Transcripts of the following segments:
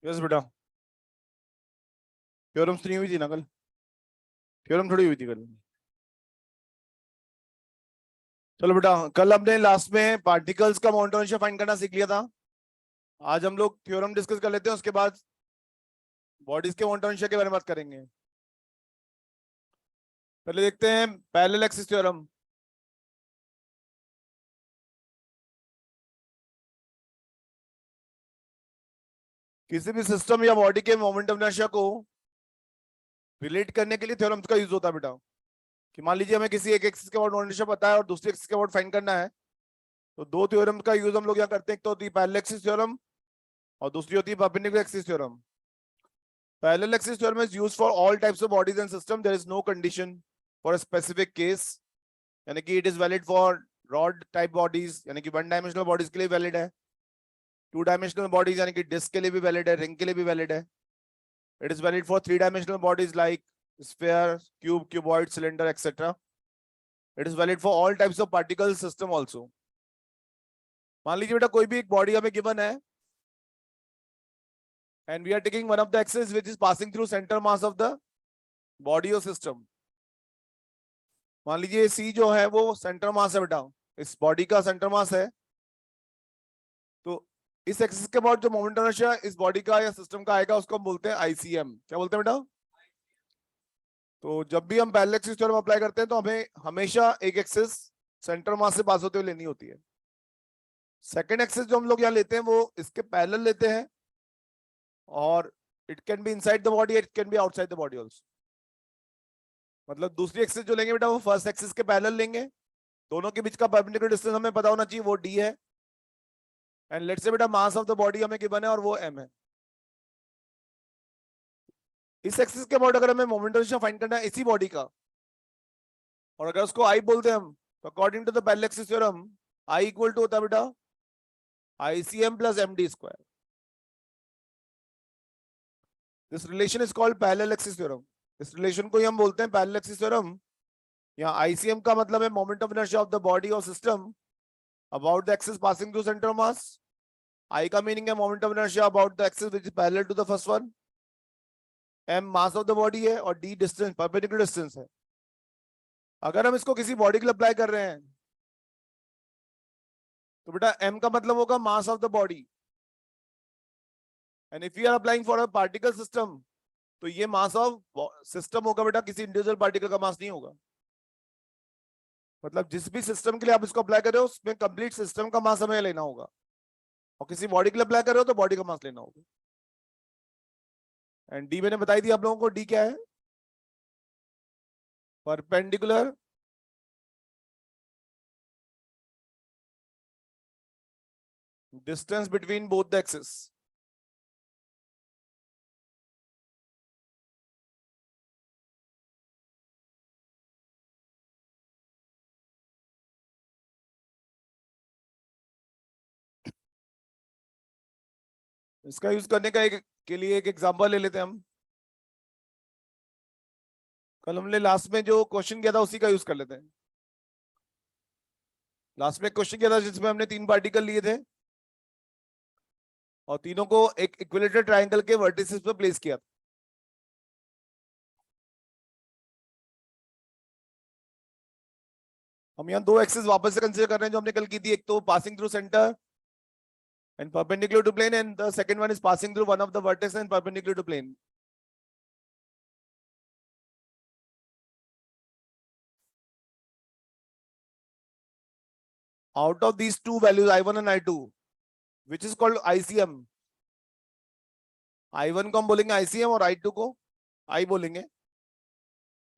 Yes बेटा। Theorems नहीं हुई थी ना कल? थ्योरम थोड़ी हुई थी कल। चलो बेटा, कल हमने लास्ट में पार्टिकल्स का मोमेंटम रेशियो फाइंड करना सीख लिया था। आज हम लोग थ्योरम डिस्कस कर लेते हैं, उसके बाद बॉडीज के मोमेंटम रेशियो के बारे में बात करेंगे। पहले देखते हैं पैरेलल एक्सिस थ्योरम। किसी भी सिस्टम या बॉडी के मोमेंटम रेशियो को रिलेट करने के लिए थ्योरम्स का यूज होता है बेटा। कि मान लीजिए हमें किसी एक एक्सिस के अबाउट मोमेंटम रेशियो पता है और दूसरी एक्सिस के अबाउट फाइंड करना है, तो दो थ्योरम का यूज हम लोग यहाँ करते हैं। एक तो होती है पैरेलल एक्सिस थ्योरम और दूसरी होती है perpendicular axis theorem. Parallel axis theorem is used for all types of bodies and system. There is no condition for a specific case. यानी कि it is valid for rod type bodies, यानी कि one dimensional bodies के लिए valid है, two dimensional bodies यानी कि disc के लिए भी valid है, ring के लिए भी valid है. It is valid for three dimensional bodies like sphere, cube, cuboid, cylinder, etc. It is valid for all types of particle system also. मान लीजिए बेटा कोई भी एक बॉडी हमें गिवन है and we are taking one of the axis which is passing through center mass of the body or system. मान लीजिए सी जो है वो सेंटर मास है बेटा, इस बॉडी का सेंटर मास है। तो इस एक्सिस के बाद जो मोमेंट इनर्शिया इस बॉडी का या सिस्टम का आएगा उसको हम बोलते हैं आईसीएम। क्या बोलते हैं बेटा? तो जब भी हम पैरेलल एक्सिस थ्योरम अप्लाई करते हैं तो हमें हमेशा एक एक्सिस सेंटर मास से पास होते हुए लेनी होती है। सेकेंड एक्सिस जो हम लोग यहाँ लेते हैं वो इसके पैरेलल लेते हैं और it can be inside the body, it can B outside the body also. मतलब दूसरी एक्सिस जो लेंगे बेटा वो फर्स्ट एक्सिस के पैरेलल लेंगे। दोनों के बीच का परपेंडिकुलर डिस्टेंस हमें पता होना चाहिए, वो डी है। एंड लेट्स से बेटा मास ऑफ द बॉडी हमें गिवन है और वो m है। इस एक्सिस के अबाउट अगर हमें मोमेंट रेशियो फाइंड करना है इसी बॉडी का और अगर उसको I बोलते हैं हम, तो according to the parallel axis theorem I equal to होता है बेटा ICM plus MD square. This relation is called parallel axis theorem. इस रिलेशन को ही हम बोलते हैं पैरेलल एक्सिस थ्योरम। यहाँ ICM का मतलब है moment of inertia of the body और system about the axis passing through centre mass. I का मीनिंग है moment of inertia about the axis which is parallel to the first one. M mass of the body है और D distance, perpendicular distance है। अगर हम इसको किसी body के लिए अप्लाई कर रहे हैं तो बेटा M का मतलब होगा mass of the body and if you are applying for a particle system तो ये मास ऑफ सिस्टम होगा बेटा, किसी इंडिविजुअल पार्टिकल का मास नहीं होगा। मतलब जिस भी सिस्टम के लिए आप इसको अप्लाई कर रहे हो उसमें कंप्लीट सिस्टम का मास हमें लेना होगा और किसी बॉडी के लिए अप्लाई कर रहे हो तो बॉडी का मास लेना होगा। एंड डी मैंने बताई थी आप लोगों को, डी क्या है? Perpendicular distance between both the axis. इसका यूज करने का के लिए एक एग्जांपल ले लेते हैं हम। कल हमने लास्ट में जो क्वेश्चन किया था उसी का यूज कर लेते हैं। लास्ट में क्वेश्चन किया था जिसमें हमने तीन पार्टिकल लिए थे और तीनों को एक इक्विलेटरल ट्रायंगल के वर्टिसेस पे प्लेस किया था। हम यहाँ दो एक्सिस वापस से कंसीडर कर रहे हैं जो हमने कल की थी। एक तो passing through centre and perpendicular to plane, and the second one is passing through one of the vertex and perpendicular to plane. Out of these two values I1 and I2, which is called ICM. I1 को हम बोलेंगे ICM और I2 को I बोलेंगे।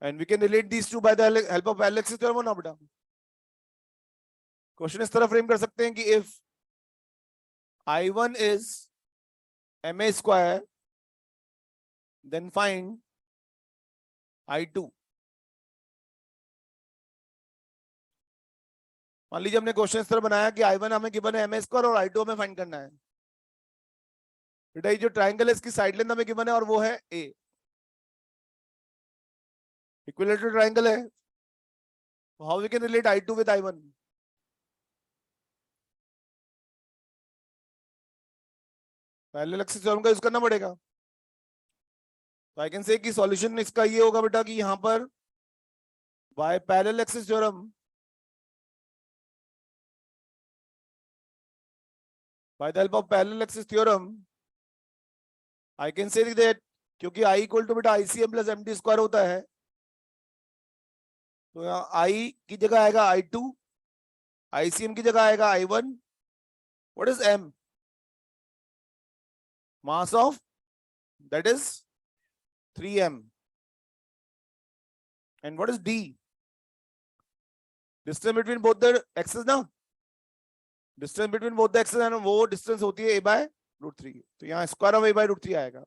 And we can relate these two by the help of parallel axis theorem ना बेटा। Question इस तरह फ्रेम कर सकते हैं कि if I1 is MA square, then find I2। मान लीजिए हमने क्वेश्चन इस तरह बनाया कि I1 हमें गिवन है MA स्क्वायर और I2 हमें फाइंड करना है। बेटा ये जो ट्राइंगल है इसकी साइड लेंथ हमें गिवन है और वो है A। इक्विलेटरल ट्राइंगल है, how we can relate I2 with I1? Parallel axis theorem का यूज करना पड़ेगा। तो आई कैन से कि सॉल्यूशन इसका ये होगा बेटा कि यहां पर by parallel axis theorem, by the help of parallel axis theorem, I can say that क्योंकि I इक्वल टू बेटा ICM प्लस MT स्क्वायर होता है, तो यहाँ I की जगह आएगा I2, ICM की जगह आएगा I1. What is M? Mass of, that is 3m. And what is D? Distance between both the axes ना, distance between both the axes है ना, वो distance होती है a by रूट 3. तो यहाँ square of a by root 3 आएगा।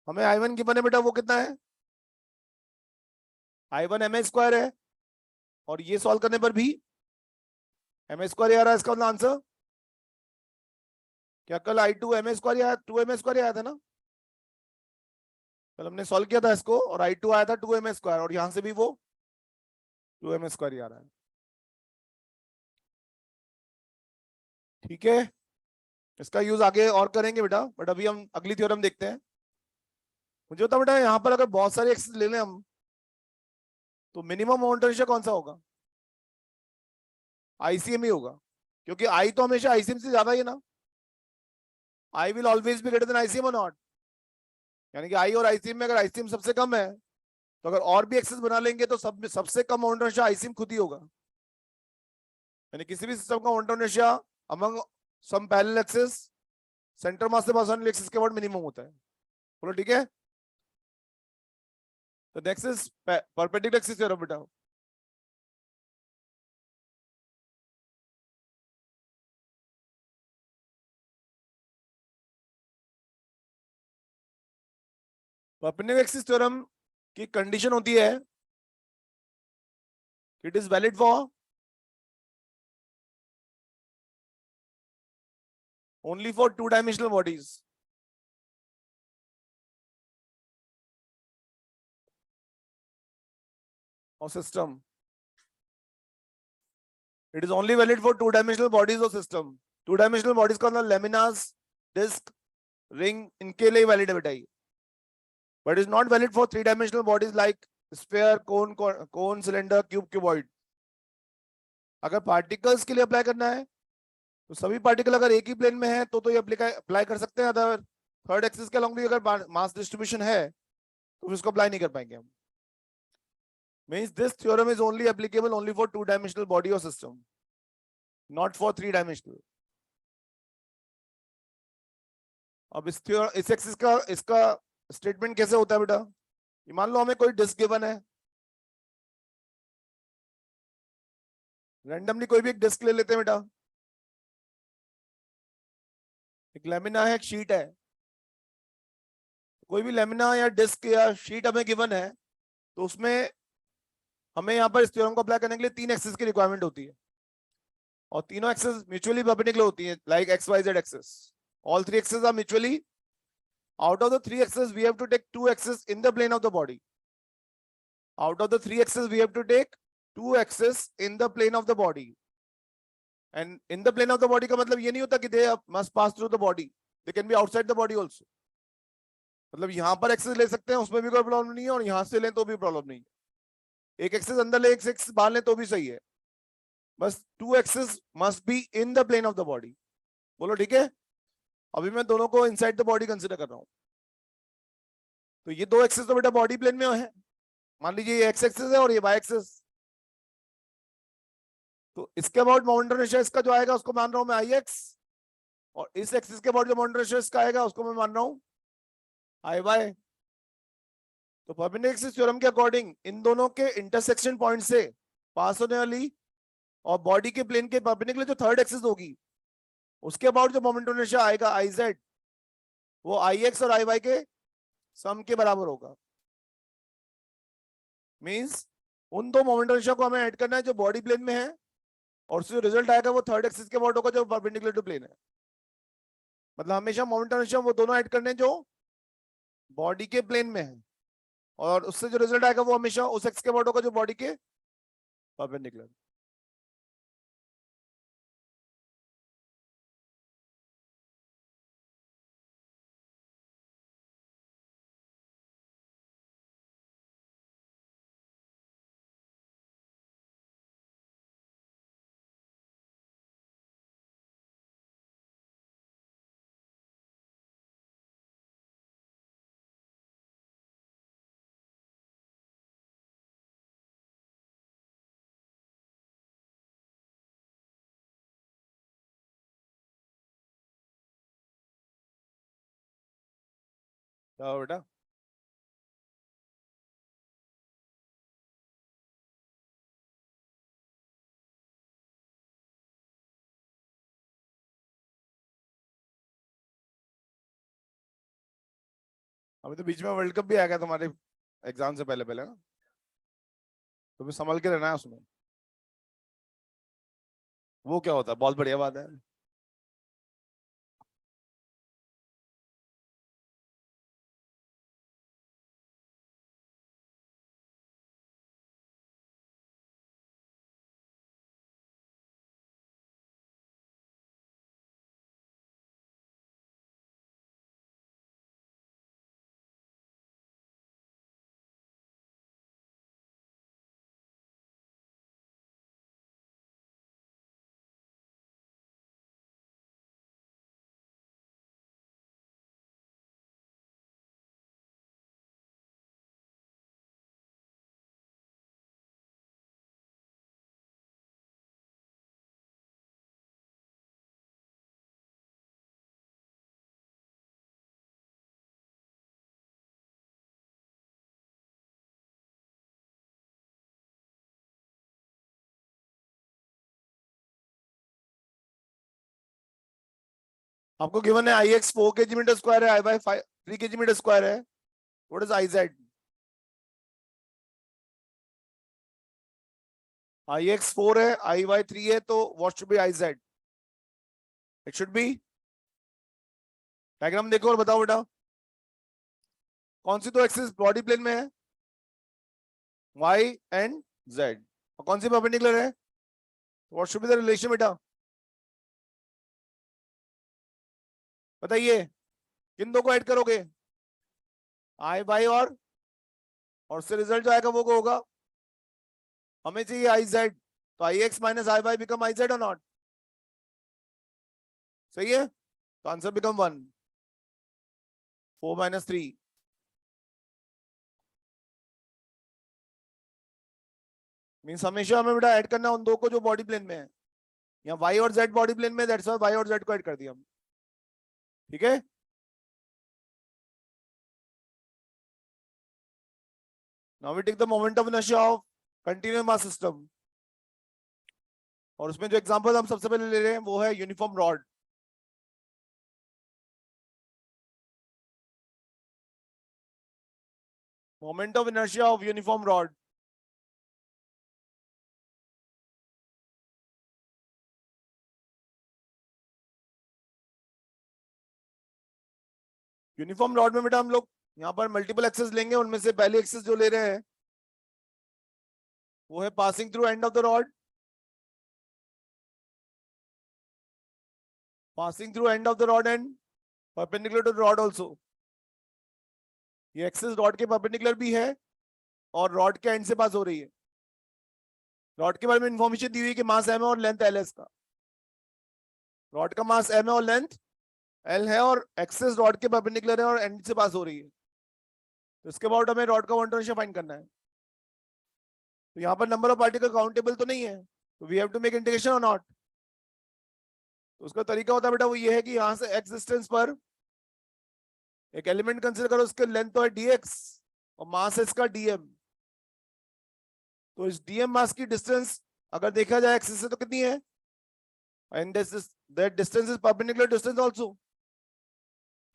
हमें I1 की बने बेटा वो कितना है, I1 ma स्क्वायर है, और ये सॉल्व करने पर भी ma स्क्वायर आ रहा है। इसका मतलब आंसर क्या, कल I2 ma स्क्वायर आया, 2 ma स्क्वायर आया था ना, कल हमने सॉल्व किया था इसको, और I2 आया था 2 ma स्क्वायर, और यहां से भी वो 2 ma स्क्वायर आ रहा है। ठीक है, इसका यूज आगे और करेंगे बेटा, बट अभी हम अगली थ्योरम देखते हैं। मुझे बता बेटा, यहाँ पर अगर बहुत सारे एक्सिस ले लें हम, तो मिनिमम मोमेंट रेशियो कौन सा होगा, आईसीएम ही होगा, क्योंकि आई तो हमेशा आईसीएम से ज्यादा ही है ना, I will always be greater than ICM और नॉट, यानी कि आई और आईसीएम में अगर आईसीएम सबसे कम है, तो अगर और भी एक्सेस बना लेंगे तो सब सबसे कम मोमेंट रेशियो आईसीएम खुद ही होगा। यानी किसी भी सिस्टम का मोमेंट रेशियो अमंग सम पैरेलल एक्सेस सेंटर मास से पास होने वाले एक्सेस के बाद मिनिमम होता है। बोलो ठीक है। तो next is perpendicular axis theorem बेटा। परपेंडिकुलर एक्सिस थ्योरम की कंडीशन होती है, it is valid for only for two-dimensional bodies. Or system. It is only valid for two-dimensional bodies or system. Two-dimensional bodies का मतलब laminas, disc, ring, इनके लिए valid है बेटा ये. But it is not valid for three-dimensional bodies like sphere, cone, cylinder, cube, cuboid. अगर particles के लिए apply करना है, तो सभी particle अगर एक ही plane में है, तो ये apply कर सकते हैं। अगर third axis के along भी अगर mass distribution है, तो उसको apply नहीं कर पाएंगे हम। Means this theorem is only applicable only for two-dimensional body or system, not for three-dimensional. अब इस एक्सिस का इसका स्टेटमेंट कैसे होता है बेटा, मान लो हमें कोई डिस्क गिवन है, रैंडमली कोई भी एक डिस्क ले लेते हैं बेटा, एक लेमिना है, एक शीट है, कोई भी लेमिना या डिस्क या शीट हमें गिवन है, तो उसमें हमें यहाँ पर इस थ्योरम को अप्लाई करने के लिए तीन एक्सिस की रिक्वायरमेंट होती है, और तीनों एक्सिस म्यूचुअली परपेंडिकुलर होती है, like X Y Z axis. All three axis are mutually, out of the three axes we have to take two axes in the plane of the body. Out of the three axes we have to take two axes in the plane of the body. And in the plane of the body का मतलब ये नहीं होता कि they must pass through the body. They can be outside the body also. मतलब यहाँ पर access ले सकते हैं, उसमें भी कोई प्रॉब्लम नहीं है, और यहाँ से लें तो भी प्रॉब्लम नहीं है। एक एक्सेस अंदर ले, एक एक्सेस बाहर लें तो भी सही है, बस two axes must be in the plane of the body. बोलो ठीक है। अभी मैं दोनों को इनसाइड द बॉडी कंसीडर कर रहा हूं। तो ये दो एक्सेस तो बेटा बॉडी प्लेन में है, मान लीजिए ये एक्स एक्सेस है और ये वाई एक्सेस। तो इसके अबाउट मोमेंट रेशियो इसका जो आएगा उसको मान रहा हूं मैं आई एक्स, और इस एक्सिस के अबाउट जो मोमेंट रेशियो इसका आएगा उसको मैं मान रहा हूं आई वाई। तो परपेंडिकुलर एक्सिस थ्योरम के अकॉर्डिंग इन दोनों के इंटरसेक्शन पॉइंट से पास होने वाली और बॉडी के प्लेन के परपेंडिकुलर जो थर्ड एक्सिस होगी, उसके अबाउट जो मोमेंट रेशियो आएगा आई जेड, वो आई एक्स और आई वाई के सम के बराबर होगा। मींस उन दो मोमेंट रेशियो को हमें ऐड करना है जो बॉडी प्लेन में है, और उससे जो रिजल्ट आएगा वो थर्ड एक्सिस के अबाउट होगा जो परपेंडिकुलर टू प्लेन है। मतलब हमेशा मोमेंट रेशियो वो दोनों ऐड करने जो बॉडी के प्लेन में है, और उससे जो रिजल्ट आएगा वो हमेशा उस एक्स के अबाउट होगा जो बॉडी के परपेंडिकुलर। क्या हुआ बेटा? अभी तो बीच में वर्ल्ड कप भी आ गया तुम्हारे एग्जाम से पहले पहले ना, तो भी संभल के रहना है उसमें। वो क्या होता है? बहुत बढ़िया बात है। आपको गिवन है आई एक्स 4 kg/m² है, आई वाई 3 kg/m² है। What is I Z? I X 4 है, आई वाई 3 है, तो what should be I Z? It should be, diagram देखो और बताओ बेटा, कौन सी दो एक्सिस बॉडी प्लेन में है? Y and Z. और कौन सी परपेंडिकुलर है? What should be the relation बेटा? बताइए, किन दो को ऐड करोगे? आई वाई और उससे रिजल्ट जो आएगा वो को होगा, हमें चाहिए आई जेड, तो I X minus I Y become I Z और नॉट? सही है, तो आंसर बिकम 1, 4 - 3। मीन्स हमेशा हमें बेटा ऐड करना उन दो को जो बॉडी प्लेन में है। यहाँ वाई और जेड बॉडी प्लेन में, दैट्स व्हाई वाई और जेड को ऐड कर दिया हम। ठीक है, now we take the moment of inertia of continuous mass system. और उसमें जो एग्जांपल हम सबसे पहले ले रहे हैं वो है uniform rod. Moment of inertia of uniform rod. Uniform rod में बेटा हम लोग यहाँ पर मल्टीपल एक्सेस लेंगे, उनमें से पहली एक्सेस जो ले रहे हैं वो है passing through end of the rod. Passing through end of the rod and perpendicular to the rod also. ये एक्सेस रॉड के परपेंडिकुलर भी है और रॉड के एंड से पास हो रही है। रॉड के बारे में इंफॉर्मेशन दी हुई है कि मास एम है और लेंथ एल है इसका। रॉड का मास एम है और लेंथ एल है, और एक्सेस रॉड के परपेंडिकुलर है और एंड से पास हो रही है। तो इसके बाद हमें रॉड का मोमेंट फाइंड करना है। तो यहाँ पर नंबर ऑफ पार्टिकल काउंटेबल तो नहीं है, तो we have to make integration और नॉट। तो उसका तरीका होता है बेटा वो ये है कि यहाँ से एक्स डिस्टेंस पर एक एलिमेंट कंसीडर करो, उसके लेंथ तो है dx और मास है इसका dm। तो इस dm मास की डिस्टेंस अगर देखा जाए एक्सिस से तो कितनी है, and that distance is perpendicular distance also.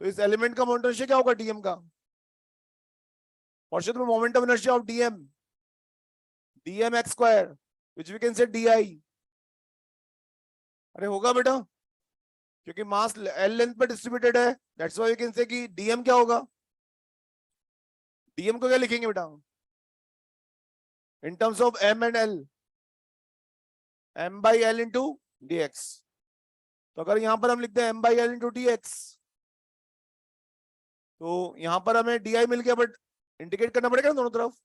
तो इस एलिमेंट का मोमेंट क्या होगा dm का? और में moment of inertia of dm x² which we can say di। अरे होगा बेटा, क्योंकि मास एल लेंथ पर डिस्ट्रीब्यूटेड है, that's why we can say कि dm क्या होगा? dm को क्या लिखेंगे बेटा इन terms of m and l? m/l into dx। तो अगर यहां पर हम लिखते हैं m/l इंटू dx, तो यहां पर हमें di मिल गया, बट इंटीग्रेट करना पड़ेगा ना दोनों तरफ।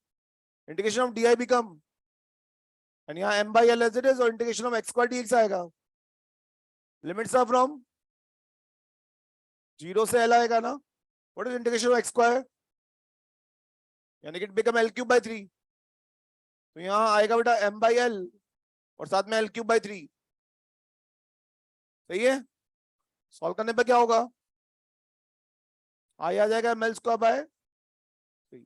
Integration of di become, and यहाँ m/l एज इट इज, और इंटीग्रेशन ऑफ x² dx आएगा। लिमिट्स आर फ्रॉम 0 से l आएगा ना। What is integration of x²? यानी कि इट बिकम l³/3। तो यहाँ आएगा बेटा m/l और साथ में l³/3। सही है, सॉल्व करने पे क्या होगा? आई आ जाएगा ml square by 3.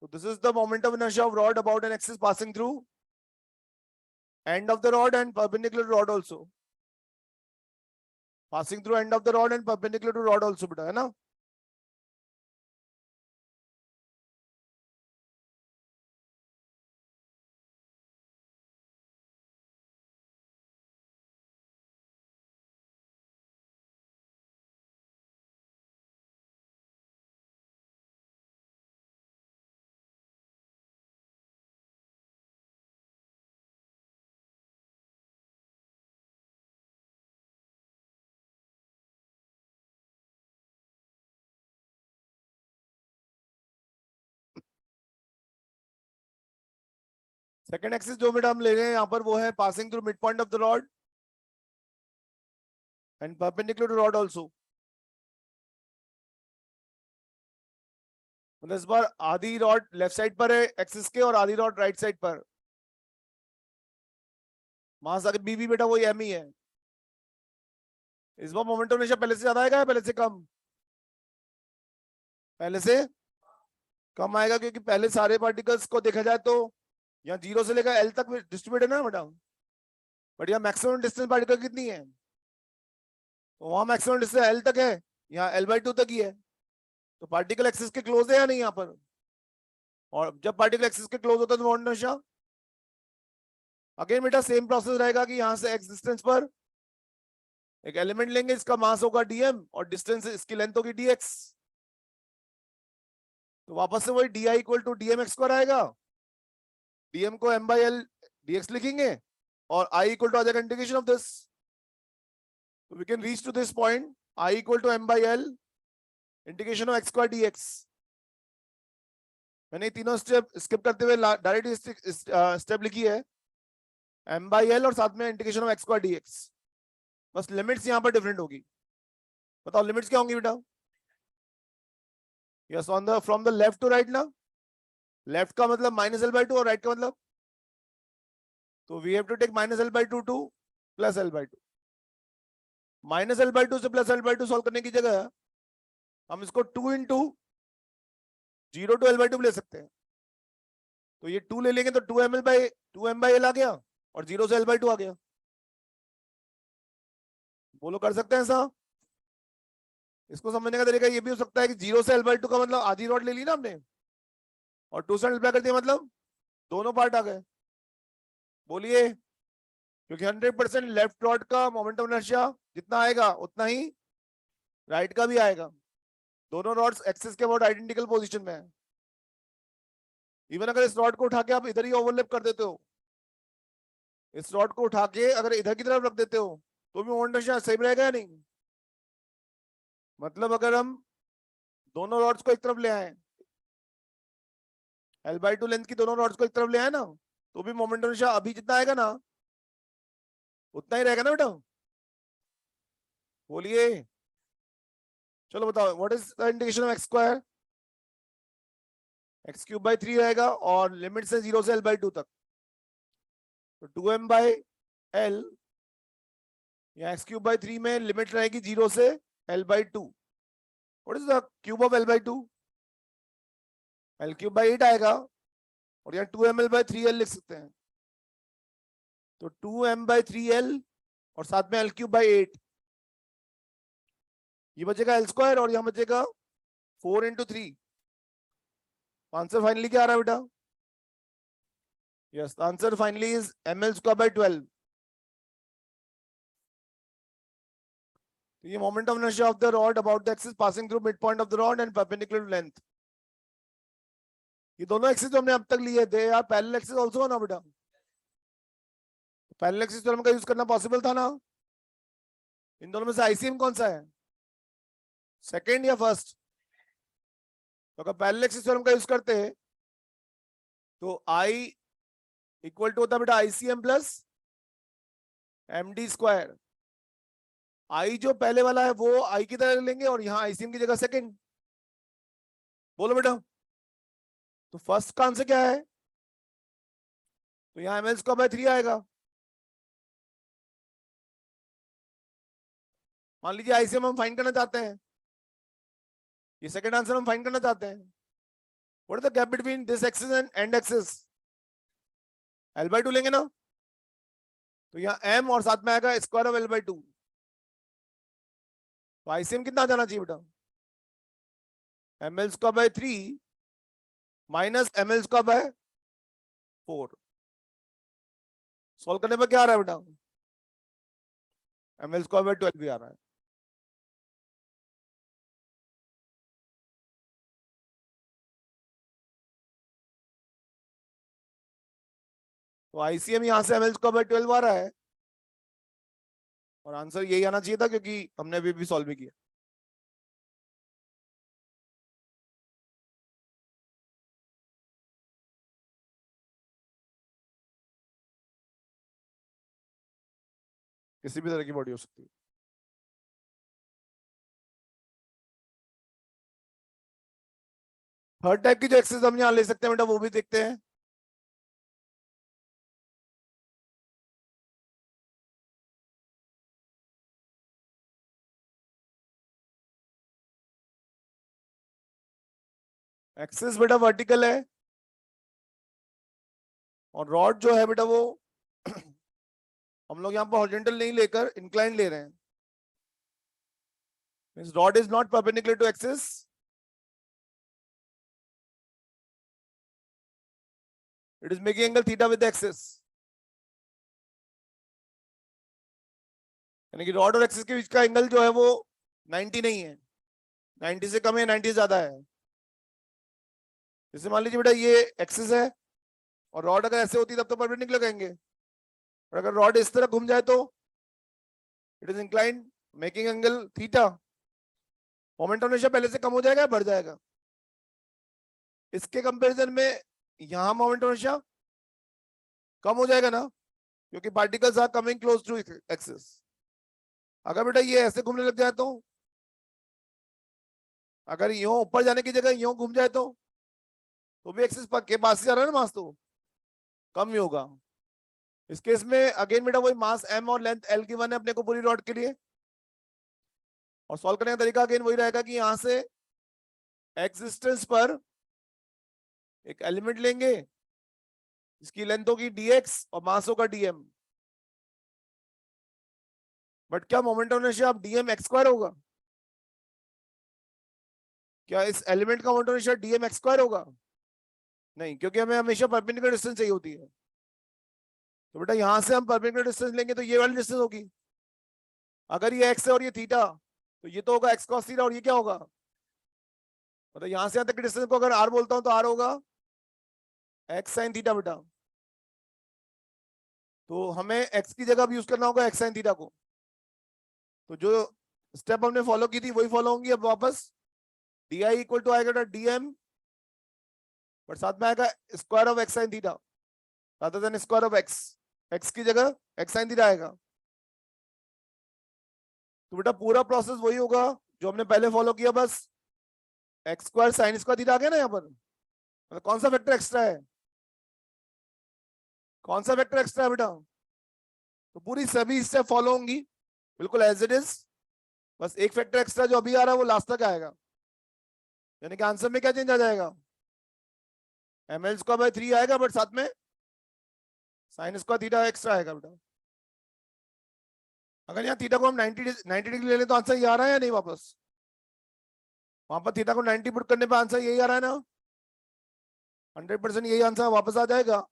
So this is the moment of inertia of rod about an axis passing through end of the rod and perpendicular to rod also. Passing through end of the rod and perpendicular to rod also बेटा, है ना? Second axis जो बेटा हम ले रहे हैं यहाँ पर वो है passing through mid point of the rod and perpendicular to rod also. मतलब इस बार आधी रॉड लेफ्ट साइड पर है एक्सिस के और आधी रॉड राइट साइड पर. मास आगे बी भी बेटा वही एम ही है. इस बार मोमेंट ऑफ इनर्शिया पहले से ज्यादा आएगा या पहले से कम? पहले से कम आएगा क्योंकि पहले सारे पार्टिकल्स को देखा जाए तो यहाँ 0 से लेकर एल तक डिस्ट्रीब्यूट है ना बेटा. बट यहाँ मैक्सिमम डिस्टेंस पार्टिकल कितनी है? तो वहां मैक्सिमम डिस्टेंस एल तक है, यहाँ L/2 तक ही है. तो पार्टिकल एक्सिस के क्लोज है या नहीं यहाँ पर? और जब पार्टिकल एक्सिस के क्लोज होता है तो मोमेंट ऑफ इनर्शिया अगेन बेटा सेम प्रोसेस रहेगा कि यहाँ से एक्स डिस्टेंस पर एक एलिमेंट लेंगे, इसका मास होगा dm और डिस्टेंस इसकी लेंथ होगी dx. तो वापस से वही di equal to dmx square आएगा. dm को m/l dx लिखेंगे और I इक्वल टू आ जाएगा integration of this. So we can reach to this point I equal to m/l integration of x square dx. मैंने तीनों स्टेप स्किप करते हुए डायरेक्ट स्टेप लिखी है m/l और साथ में integration of x square dx. बस लिमिट्स यहाँ पर डिफरेंट होगी. बताओ लिमिट्स क्या होंगी बेटा? Yes on the from the left to right ना. लेफ्ट का मतलब -L/2 और राइट का मतलब, तो we have to take -L/2 to +L/2. -L/2 से +L/2 सॉल्व करने की जगह हम इसको 2 इंटू 0 to L/2 ले सकते हैं. तो ये 2 ले लेंगे तो 2m/L आ गया और 0 से L/2 आ गया. बोलो कर सकते हैं ऐसा? इसको समझने का तरीका ये भी हो सकता है कि 0 से L/2 का मतलब आधी रॉड ले ली ना हमने और 2 से मल्टीप्लाई कर दिया मतलब दोनों पार्ट आ गए. बोलिए, क्योंकि 100% लेफ्ट रॉड का मोमेंट ऑफ इनर्शिया जितना आएगा उतना ही राइट का भी आएगा. दोनों रॉड्स एक्सिस के अबाउट आइडेंटिकल पोजीशन में है. इवन अगर इस रॉड को उठा के आप इधर ही ओवरलैप कर देते हो, इस रॉड को उठा के अगर इधर की तरफ रख देते हो तो भी मोमेंट ऑफ इनर्शिया सेम रहेगा या नहीं? मतलब अगर हम दोनों रॉड्स को एक तरफ ले आए, L/2 लेंथ की दोनों रॉड्स को एक तरफ ले आए ना, तो भी मोमेंट ऑफ इनर्शिया अभी जितना आएगा ना उतना ही रहेगा ना बेटा. बोलिए, चलो बताओ what is the integration of x square? x³/3 रहेगा और लिमिट से 0 से L/2 तक. तो 2m/L या x³/3 में लिमिट रहेगी 0 से L/2. What is the cube of L/2? L³/8 आएगा और यहाँ 2ml/3l लिख सकते हैं. तो 2m/3l और साथ में L³/8, ये बचेगा L स्क्वायर और यहाँ बचेगा 4 into 3. आंसर फाइनली क्या आ रहा है बेटा? Yes, answer finally is ml²/12. ये moment of inertia of the rod about the axis passing through mid point of the rod and perpendicular to length. ये दोनों एक्सिस जो हमने अब तक लिए थे यार, पैरेलल एक्सिस आल्सो है ना बेटा. पैरेलल एक्सिस थ्योरम का यूज करना पॉसिबल था ना. इन दोनों में से आईसीएम कौन सा है, सेकंड या फर्स्ट? तो अगर पैरेलल एक्सिस थ्योरम का यूज करते हैं तो आई इक्वल टू होता है बेटा आईसीएम प्लस md². आई जो पहले वाला है वो आई की तरह लेंगे और यहाँ आईसीएम की जगह सेकंड. बोलो बेटा, तो फर्स्ट का आंसर क्या है? तो यहाँ ml²/3 आएगा. मान लीजिए आईसीएम हम फाइंड करना चाहते हैं ये सेकंड आंसर हम फाइंड करना चाहते हैं। What is the gap between this axis and and axis? L/2 लेंगे ना, तो यहाँ m और साथ में आएगा स्क्वायर ऑफ L/2। तो आईसीएम कितना आ जाना चाहिए बेटा? ml²/3 minus ml²/4। सॉल्व करने पर क्या आ रहा है बेटा? ml²/12 भी आ रहा है। तो आईसीएम यहां से ml²/12 आ रहा है, और आंसर यही आना चाहिए था क्योंकि हमने अभी भी सॉल्व भी किया। किसी भी तरह की बॉडी हो सकती है। थर्ड टाइप की जो एक्सेस हम यहाँ ले सकते हैं बेटा, वो भी देखते हैं। एक्सेस बेटा वर्टिकल है, और रॉड जो है बेटा वो हम लोग यहाँ पर हॉरिजॉन्टल नहीं लेकर इंक्लाइन ले रहे हैं। Means rod is not perpendicular to axis, it is making angle theta with axis. यानी कि रॉड और एक्सिस के बीच का एंगल जो है वो 90 नहीं है, 90 से कम है, 90 से ज्यादा है। जैसे मान लीजिए बेटा ये एक्सिस है, और रॉड अगर ऐसे होती तब तो परपेंडिकुलर कहेंगे, और अगर रॉड इस तरह घूम जाए तो it is inclined making angle theta. Moment of inertia पहले से कम हो जाएगा या बढ़ जाएगा? इसके कंपैरिजन में यहां मोमेंट ऑफ इनर्शिया कम हो जाएगा ना, क्योंकि particles are coming close to axis. अगर बेटा ये ऐसे घूमने लग जाए अगर यूं ऊपर जाने की जगह यूं घूम जाए तो भी एक्सिस के पास ही जा रहा है ना, मास तो कम ही होगा। इस केस में अगेन बेटा वही मास m और लेंथ l की 1 है अपने को पूरी रॉड के लिए, और सॉल्व करने का तरीका अगेन वही रहेगा कि यहां से एक्सिस्टेंस पर एक एलिमेंट लेंगे जिसकी लेंथ होगी dx और मास होगा dm। बट क्या मोमेंट ऑफ इनर्शिया अब dm x² होगा? क्या इस एलिमेंट का moment of inertia dm x² होगा? नहीं, क्योंकि हमें हमेशा परपेंडिकुलर डिस्टेंस चाहिए होती है। तो बेटा यहां से हम परपेंडिकुलर डिस्टेंस लेंगे तो ये वाली डिस्टेंस होगी। अगर ये x है और ये थीटा, तो ये तो होगा x cos थीटा, और ये क्या होगा? मतलब यहां से यहां तक की डिस्टेंस को अगर r बोलता हूं तो r होगा x sin थीटा बेटा। तो हमें x की जगह भी यूज करना होगा x sin थीटा को। तो जो स्टेप हमने फॉलो की थी वही फॉलो होंगी अब वापस। di इक्वल टू आएगा dm, बट साथ में आएगा square of x sin theta rather than square of x की जगह x sin थीटा आएगा। तो बेटा पूरा प्रोसेस वही होगा जो हमने पहले फॉलो किया, बस x² sin स्क्वायर थीटा आ गया ना यहाँ पर। मतलब कौन सा फैक्टर एक्स्ट्रा है? कौन सा फैक्टर एक्स्ट्रा है बेटा? तो पूरी सभी स्टेप फॉलो होंगी बिल्कुल एज इट इज, बस एक फैक्टर एक्स्ट्रा जो अभी आ रहा है वो लास्ट तक आएगा। यानी कि आंसर में क्या चेंज आ जाएगा? ml²/3 आएगा, बट साथ में sin स्क्वायर थीटा एक्स्ट्रा आएगा बेटा। अगर यहाँ थीटा को हम 90 डिग्री ले लें तो आंसर ये आ रहा है या नहीं वापस? वहां पर थीटा को 90 पुट करने पे आंसर यही आ रहा है ना, 100% यही आंसर वापस आ जाएगा।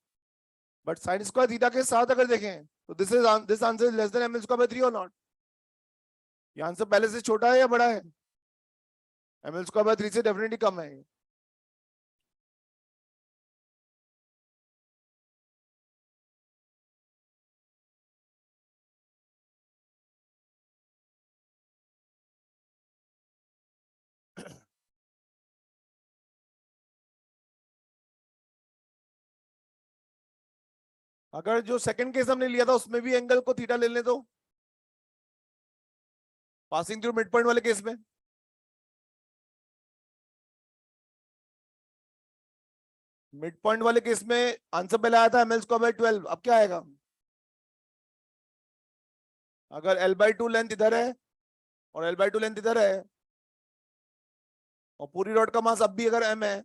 बट sin स्क्वायर थीटा के साथ अगर देखें तो this answer is less than ml²/3 और नॉट? ये आंसर पहले से छोटा है या बड़ा है? ml²/3 से डेफिनेटली कम है। अगर जो सेकंड केस हमने लिया था उसमें भी एंगल को थीटा ले लें तो, पासिंग थ्रू मिड पॉइंट वाले केस में, मिड पॉइंट वाले केस में आंसर पहले आया था ml²/12, अब क्या आएगा? अगर l/2 लेंथ इधर है और l/2 लेंथ इधर है, और पूरी रॉड का मास अब भी अगर m है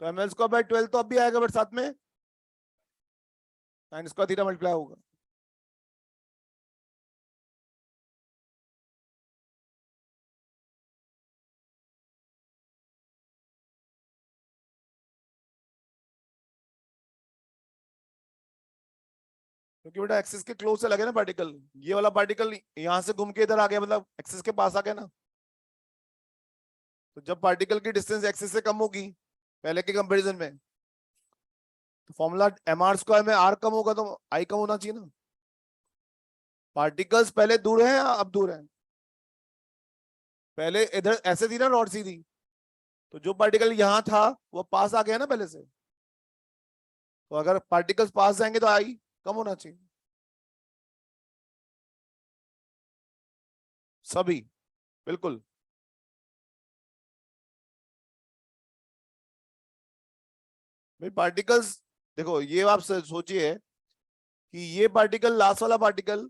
तो ml²/12 तो अब भी आएगा, बट साथ में sin² थीटा मल्टीप्लाई होगा। क्योंकि बेटा एक्सिस के क्लोज से लगे ना पार्टिकल, ये वाला पार्टिकल यहां से घूम के इधर आ गया, मतलब एक्सिस के पास आ गया ना। तो जब पार्टिकल की डिस्टेंस एक्सिस से कम होगी पहले के कंपैरिजन में, तो फॉर्मूला mr² में r कम होगा तो I कम होना चाहिए ना। पार्टिकल्स पहले दूर है या अब दूर है? पहले इधर ऐसे थी ना रॉड सीधी, तो जो पार्टिकल यहां था वो पास आ गया ना पहले से। तो अगर पार्टिकल्स पास जाएंगे तो I कम होना चाहिए। सभी, बिल्कुल। भाई पार्टिकल्स, देखो ये आप सोचिए कि ये पार्टिकल, लास्ट वाला पार्टिकल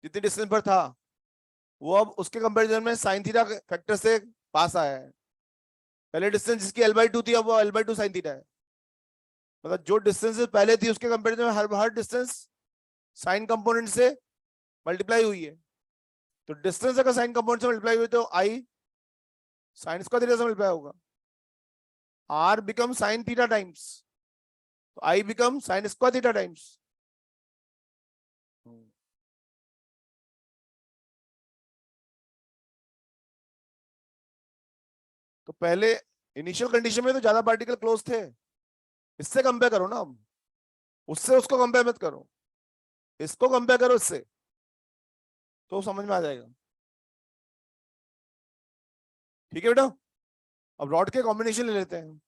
जितनी डिस्टेंस पर था, वो अब उसके कंपैरिजन में साइन थीटा फैक्टर से पास आया है। पहले डिस्टेंस जिसकी l/2 थी, अब वो l/2 साइन थीटा है। मतलब जो डिस्टेंस पहले थी उसके कंपैरिजन में हर डिस्टेंस साइन कंपोनेंट से मल्टीप्लाई हुई है। तो डिस्टेंस अगर साइन कंपोनेंट से मल्टीप्लाई हुई तो आई sin² थीटा से मल्टीप्लाई होगा। r become sine theta times, तो I become sin² theta times. तो पहले इनिशियल कंडीशन में तो ज्यादा पार्टिकल क्लोज थे, इससे कंपेयर करो ना अब, उससे उसको कंपेयर मत करो, इसको कंपेयर करो इससे, तो समझ में आ जाएगा। ठीक है बेटा, अब रॉड के कॉम्बिनेशन ले लेते हैं।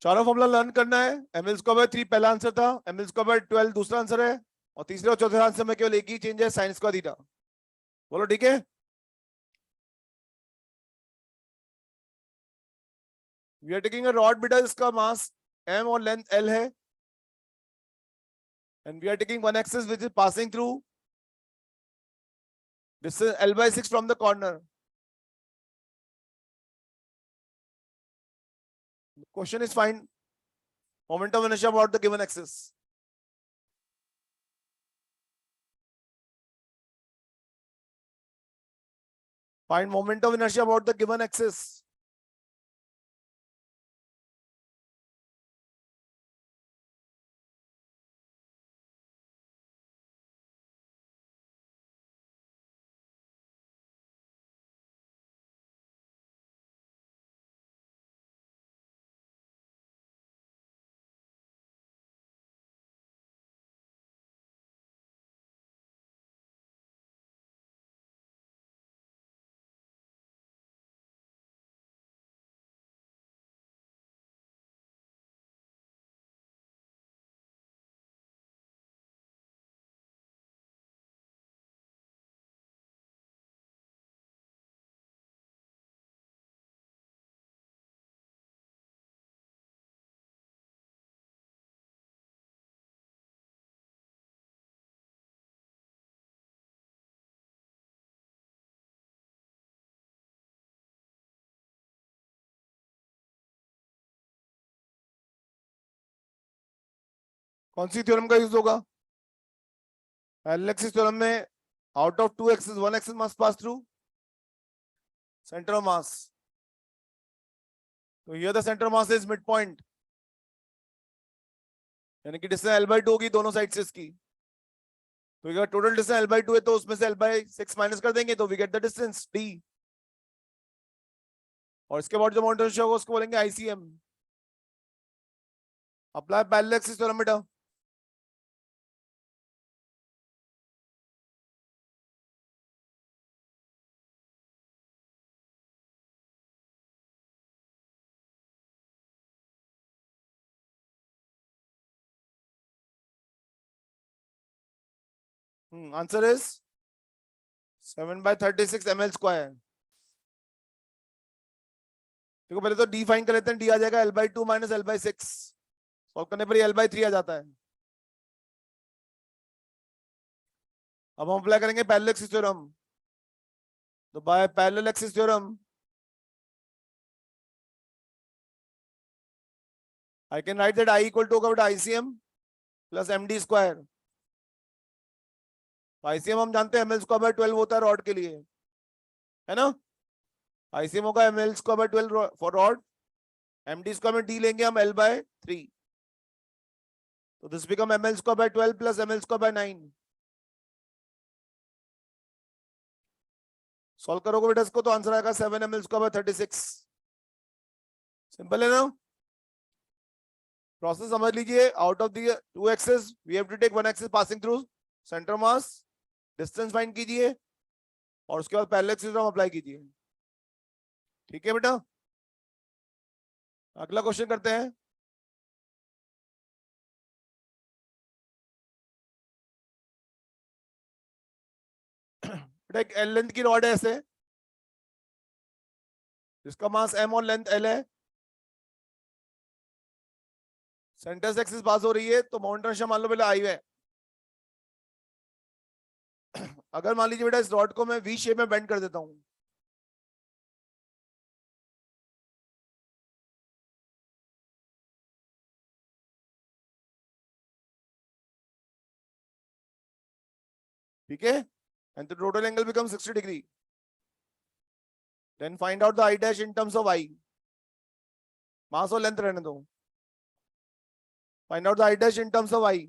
चारों फॉर्मूला लर्न करना है। ml²/3 पहला आंसर था, ml²/12 दूसरा आंसर है, और तीसरे और चौथे आंसर में केवल एक ही चेंज है, sin² थीटा। बोलो ठीक है। We are taking a rod बेटा, इसका मास m और लेंथ l है, and we are taking one axis which is passing through distance l/6 from the corner. The question is find moment of inertia about the given axis. Find moment of inertia about the given axis. कौन सी theorem का use होगा? Parallel axis theorem में out of two axes one axis must pass through center of mass. तो here the center of mass is midpoint, यानी कि distance l/2 होगी दोनों side से इसकी। तो अगर टोटल डिस्टेंस l/2 है तो उसमें से l/6 माइनस कर देंगे तो we get the distance d, और इसके बाद जो मोमेंट ऑफ इनर्शिया होगा उसको बोलेंगे ICM। Apply parallel axis theorem बेटा। Answer is 7/36 ml²। देखो पहले तो डी फाइन कर लेते हैं, डी आ जाएगा l/2 माइनस l/6, सॉल्व करने पर l/3 आ जाता है। अब हम अप्लाई करेंगे पैरेलल एक्सिस थ्योरम। तो by parallel axis theorem I can write that I equal to होगा ICM plus MD square. ICM हम जानते हैं ml स्क्वायर बाय 12 होता है रॉड के लिए, है ना। ICM होगा ml square by 12 for rod, MD square में D लेंगे हम L बाय 3, तो this become ml square by 12 plus ml square by 9। Solve करोगे बेटा इसको तो आंसर आएगा 7 ml स्क्वायर बाय 36। सिंपल है ना। प्रोसेस समझ लीजिए, out of the two axes we have to take one axis passing through centre mass, distance find कीजिए और उसके बाद पैरेलल एक्सिस थ्योरम अप्लाई कीजिए। ठीक है बेटा, अगला क्वेश्चन करते हैं। बेटा एक एल लेंथ की रॉड है ऐसे, जिसका मास m और लेंथ l है, सेंटर से एक्सिस पास हो रही है, तो मोमेंट इनर्शिया मान लो पहले आई है। अगर मान लीजिए बेटा इस रॉड को मैं वी शेप में बेंड कर देता हूं, ठीक है, and the total angle become 60 degree, then find out the I dash in terms of I, mass और लेंथ रहने दो, find out the I dash in terms of I.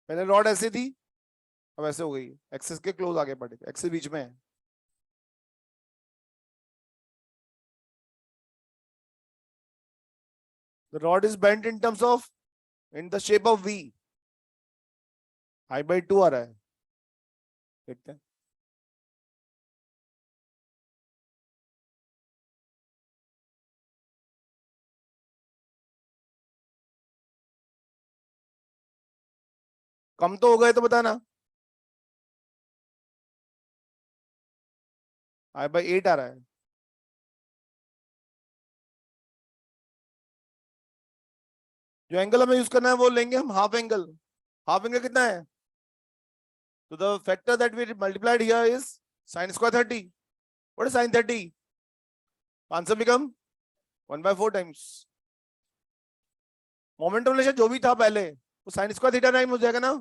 पहले रॉड ऐसी थी, अब ऐसे हो गई, एक्सिस के क्लोज आगे बढ़े, एक्सिस बीच में है। The rod is bent in terms of in the shape of V, I by 2 आ रहा है, देखते हैं। कम तो हो गए तो बताना। I by 8 आ रहा है। जो एंगल हमें यूज करना है वो लेंगे हम हाफ एंगल। हाफ एंगल कितना है, तो the factor that we multiplied here is sin square 30। What is sin 30? Answer become 1/4 times moment of inertia जो भी था पहले, वो sin स्क्वायर थीटा टाइम हो जाएगा ना।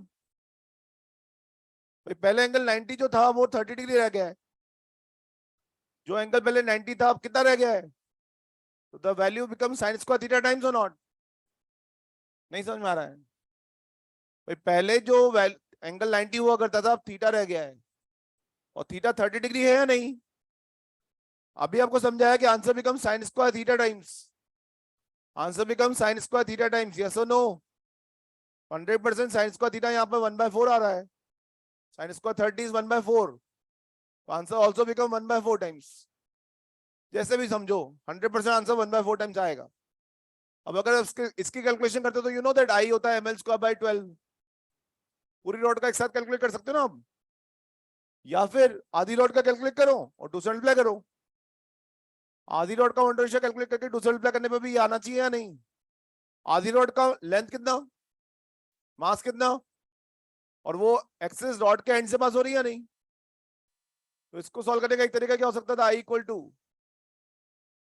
भाई पहले एंगल 90 जो था वो 30 डिग्री रह गया है, जो एंगल पहले 90 था अब कितना रह गया है, तो the value become sin square theta times और नॉट। नहीं समझ में आ रहा है भाई, पहले जो एंगल 90 हुआ करता था अब थीटा रह गया है, और थीटा 30 डिग्री है या नहीं। अभी आपको समझाया कि answer become sin square theta times, answer become sin square theta times, yes और नो। 100% sin स्क्वायर थीटा यहाँ पे 1/4 आ रहा है, sin स्क्वायर 30 इज 1/4, तो आंसर ऑल्सो बिकम 1/4 टाइम्स। जैसे भी समझो 100% आंसर 1/4 टाइम्स आएगा। अब अगर इसकी कैलकुलेशन करते हो तो यू नो दैट आई होता है ml स्क्वायर बाय 12। पूरी रॉड का एक साथ कैलकुलेट कर सकते हो ना आप, या फिर आधी रॉड का कैलकुलेट करो और दूसरा मल्टीप्लाई करो। आधी रॉड का मोमेंट रेशियो कैलकुलेट करके दूसरा मल्टीप्लाई करने पे भी ये आना चाहिए या नहीं। आधी रॉड का लेंथ कितना, मास कितना, और वो एक्सिस रॉड के एंड से पास हो रही है या नहीं। तो इसको सॉल्व करने का एक तरीका क्या हो सकता था, आई इक्वल टू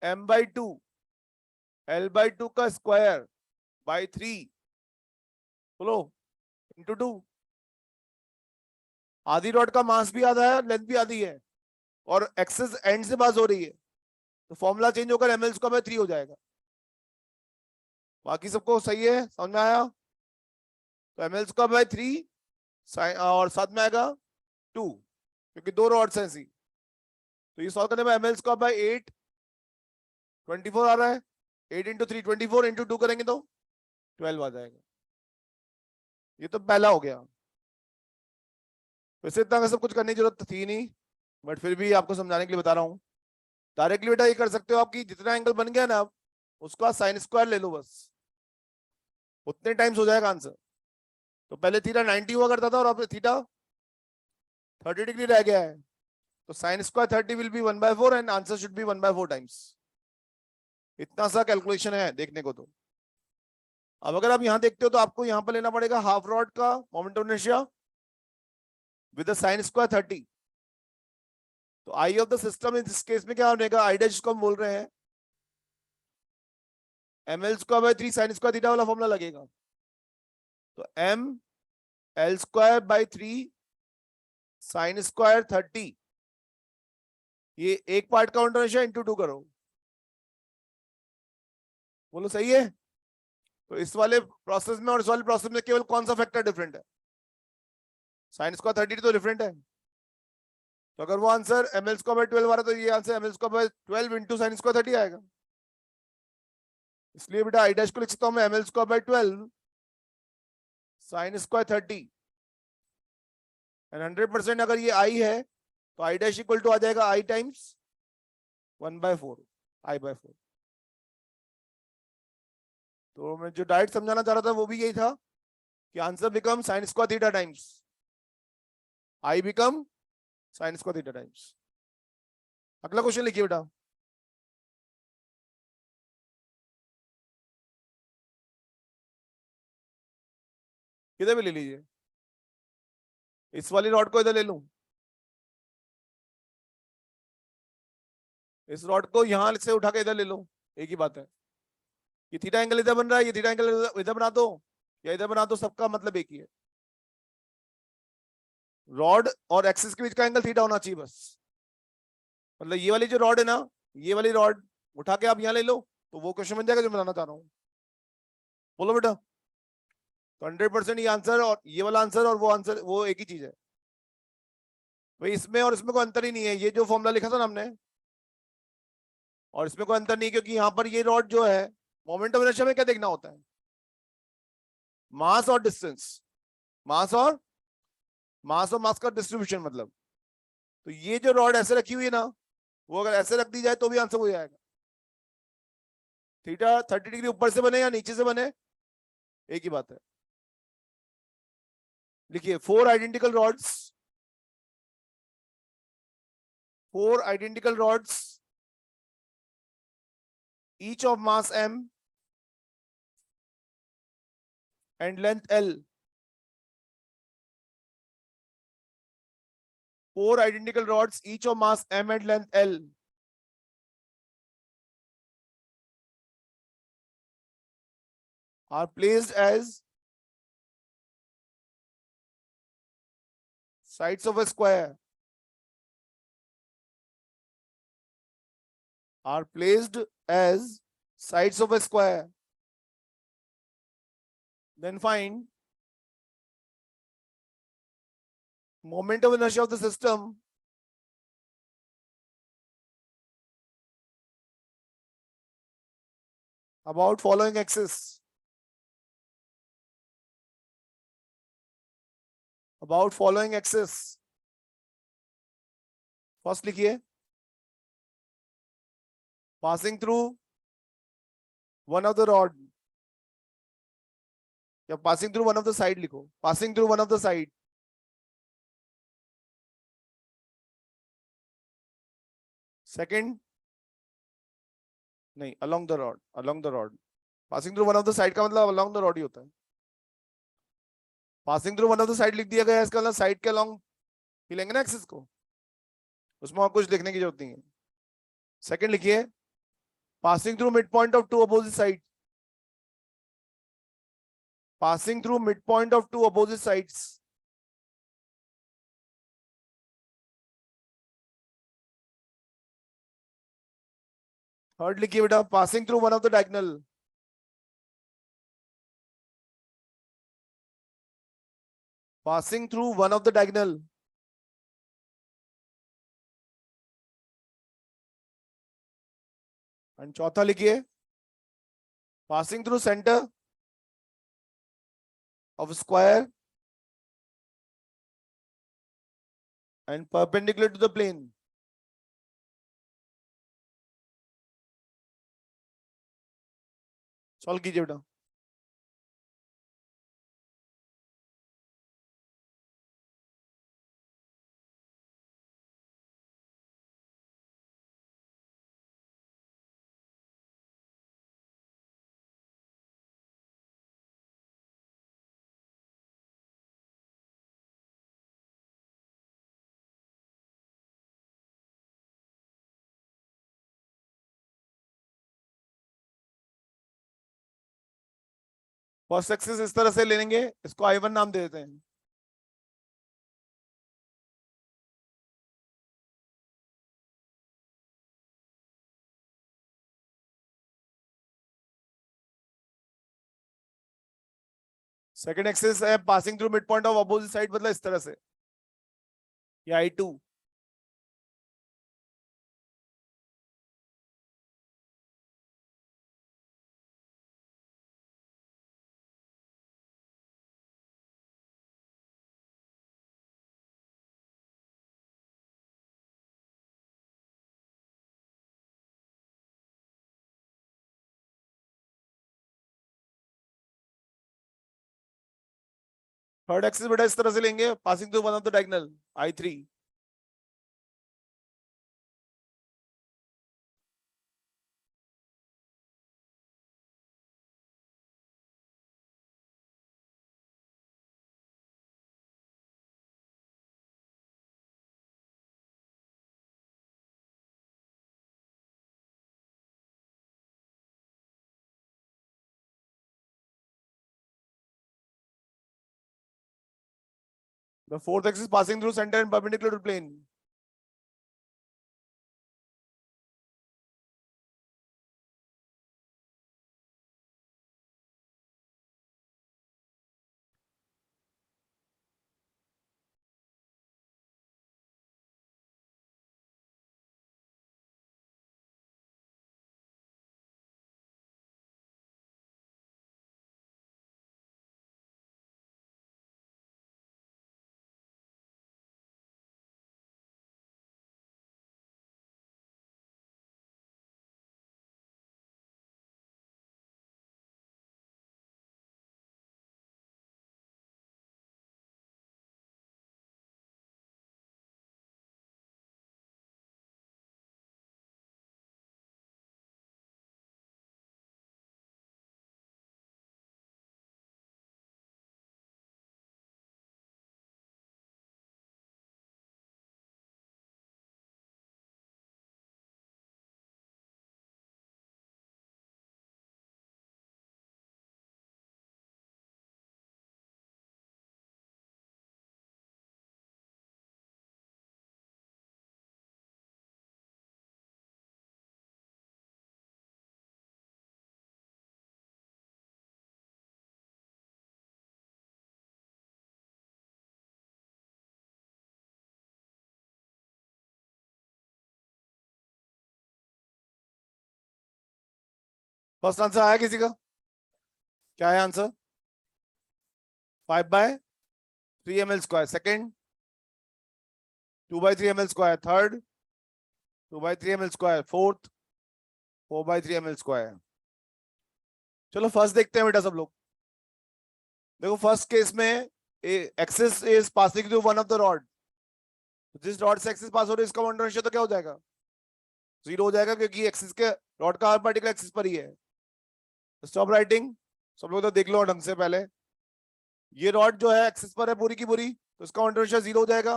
m/2 l/2 का स्क्वायर बाय 3 बोलो इंटू 2। आधी रॉड का मास भी आधा है, लेंथ भी आधी है, और एक्सिस एंड से पास हो रही है, तो फॉर्मूला चेंज होकर ml स्क्वायर बाय 3 हो जाएगा। बाकी सबको सही है, समझ में आया। तो ml स्क्वायर बाय 3 और साथ में आएगा 2, क्योंकि दो रॉड्स हैं ऐसी। तो ये सॉल्व करने में ml स्क्वायर बाय 8 24 आ रहा है, 8 इंटू 3 24 इंटू 2 करेंगे तो 12 आ जाएगा। ये तो पहला हो गया। वैसे इतना सब कुछ करने की जरूरत थी नहीं, बट फिर भी आपको समझाने के लिए बता रहा हूँ। डायरेक्टली बेटा ये कर सकते हो, आपकी जितना एंगल बन गया ना, उसका साइन स्क्वायर ले लो बस, उतने टाइम्स हो जाएगा आंसर। तो पहले थीटा 90 हुआ करता था और अब थीटा 30 डिग्री रह गया है, तो sine square 30 will be 1/4 and answer should be 1/4 times. इतना सा कैलकुलेशन है देखने को। तो अब अगर आप यहां देखते हो तो आपको यहां पर लेना पड़ेगा हाफ रॉड का moment of inertia with sine square 30। तो आई ऑफ द सिस्टम इस केस में क्या बनेगा, आई डैश को हम बोल रहे हैं ml square by 3 sine square theta वाला फॉर्मूला लगेगा। तो m l square by 3 sine square 30, ये एक पार्ट का मोमेंट ऑफ इनर्शिया इंटू 2 करो, बोलो सही है। तो इस वाले प्रोसेस में और इस वाले प्रोसेस में केवल कौन सा फैक्टर डिफरेंट है, साइन स्क्वायर 30 तो डिफरेंट है। तो अगर वो आंसर ml स्क्वायर बाय 12 आ रहा है तो ये answer ml square by 12 into sine square 30 आएगा। इसलिए बेटा आई डैश को लिख सकता हूं मैं ml square by 12 sine square 30 and 100% अगर ये आई है तो आई डैश इक्वल टू आ जाएगा आई टाइम्स 1/4 I/4। तो मैं जो डायरेक्ट समझाना चाह रहा था वो भी यही था कि answer become sine square theta times I become sine square theta times. अगला क्वेश्चन लिखिए बेटा। किधर भी ले लीजिए, इस वाली रॉड को इधर ले लूं, इस रॉड को यहां से उठा के इधर ले लो, एक ही बात है। ये थीटा एंगल इधर बन रहा है, ये थीटा एंगल इधर बना दो या इधर बना दो, सबका मतलब एक ही है। रॉड और एक्सिस के बीच का एंगल थीटा होना चाहिए बस। मतलब ये वाली जो रॉड है ना, ये वाली रॉड उठा के आप यहाँ ले लो तो वो क्वेश्चन बन जाएगा जो बताना चाह रहा हूँ। बोलो बेटा। तो 100% ये आंसर और ये वाला आंसर और वो आंसर वो एक ही चीज है भाई। इसमें और इसमें कोई अंतर ही नहीं है, ये जो फॉर्मूला लिखा था ना हमने और इसमें कोई अंतर नहीं, क्योंकि यहाँ पर ये रॉड जो है मोमेंट ऑफ इनर्शिया में क्या देखना होता है, मास और डिस्टेंस, मास और मास का डिस्ट्रीब्यूशन मतलब। तो ये जो रॉड ऐसे रखी हुई है ना, वो अगर ऐसे रख दी जाए तो भी आंसर हो जाएगा। थीटा 30 डिग्री ऊपर से बने या नीचे से बने एक ही बात है। लिखिए four identical rods each of mass m and length L, 4 identical rods each of mass m and length L are placed as sides of a square, are placed as sides of a square. Then find moment of inertia of the system about following axis. About following axis. First लिखिए passing through one of the rod या passing through one of the side लिखो, passing through one of the side. Second नहीं, along the rod. Passing through one of the side का मतलब along the rod ही होता है। Passing through one of the side लिख दिया गया है, इसका मतलब साइड के अलोंग हिलेंगे ना एक्सिस को, उसमें और कुछ लिखने की जरूरत नहीं है। सेकंड लिखिए passing through mid point of two opposite side, passing through mid point of two opposite sides. Third लिखिए बेटा passing through one of the diagonal, passing through one of the diagonal. And चौथा लिखिए passing through centre of square and perpendicular to the plane. Solve कीजिए बेटा. First axis इस तरह से ले लेंगे, इसको I1 नाम दे देते हैं. सेकंड एक्सिस है passing through mid point of opposite side, मतलब इस तरह से, ये I2. थर्ड एक्सिस बेटा इस तरह से लेंगे, passing through one of the diagonal I3. The fourth axis passing through center and perpendicular to plane. First answer आया किसी का? क्या है answer? 5/3 ml². Second 2/3 ml². Third 2/3 ml². Fourth 4/3 ml². चलो फर्स्ट देखते हैं बेटा सब लोग. देखो फर्स्ट केस में axis is passing through one of the rod. जिस रॉड से एक्सिस पास हो रही है इसका मोमेंट रेशियो तो क्या हो जाएगा? 0 हो जाएगा, क्योंकि एक्सिस के रॉड का हर पार्टिकल एक्सिस पर ही है. स्टॉप राइटिंग, सब लोग तो देख लो ढंग से पहले. ये रॉड जो है एक्सिस पर है पूरी की पूरी, तो इसका मोमेंट रेशियो 0 हो जाएगा.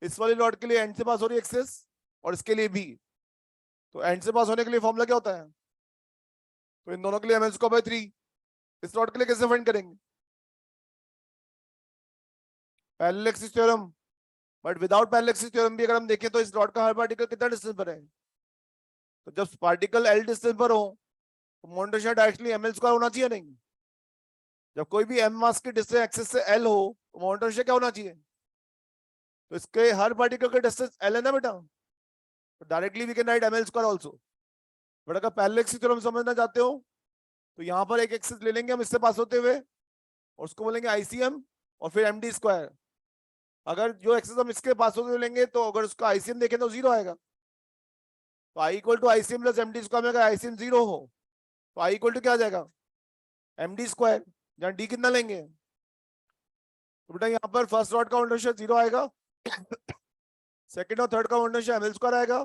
इस वाली रॉड के लिए एंड से पास हो रही है एक्सिस, और इसके लिए भी. तो एंड से पास होने के लिए फॉर्मूला क्या होता है? तो इन दोनों के लिए ml²/3. इस रॉड के लिए कैसे फाइंड करेंगे? Parallel axis theorem. But without parallel axis theorem भी अगर हम देखें तो इस रॉड का हर पार्टिकल कितना डिस्टेंस पर है? तो जब पार्टिकल L डिस्टेंस पर हो तो मोमेंट रेशियो डायरेक्टली ml² होना चाहिए नहीं? जब कोई भी m मास की डिस्टेंस एक्सिस से L हो तो मोमेंट रेशियो क्या होना चाहिए? तो इसके हर पार्टिकल का डिस्टेंस L है ना बेटा, तो directly we can write ml² also. But अगर पैरेलल एक्सिस थ्योरम समझना चाहते हो तो यहाँ पर एक एक्सिस ले लेंगे हम इससे पास होते हुए, और उसको बोलेंगे ICM और फिर md². अगर जो एक्सेस हम इसके पास होते लेंगे तो अगर उसका आईसीएम देखें तो 0 आएगा। तो I equal to ICM plus MD square में अगर आईसीएम 0 हो तो आई इक्वल टू क्या आ जाएगा, एमडी स्क्वायर, जहां डी कितना लेंगे। तो बेटा यहाँ पर फर्स्ट रॉड का काउंट 0 आएगा, सेकंड और थर्ड का काउंट एमएल स्क्वायर आएगा,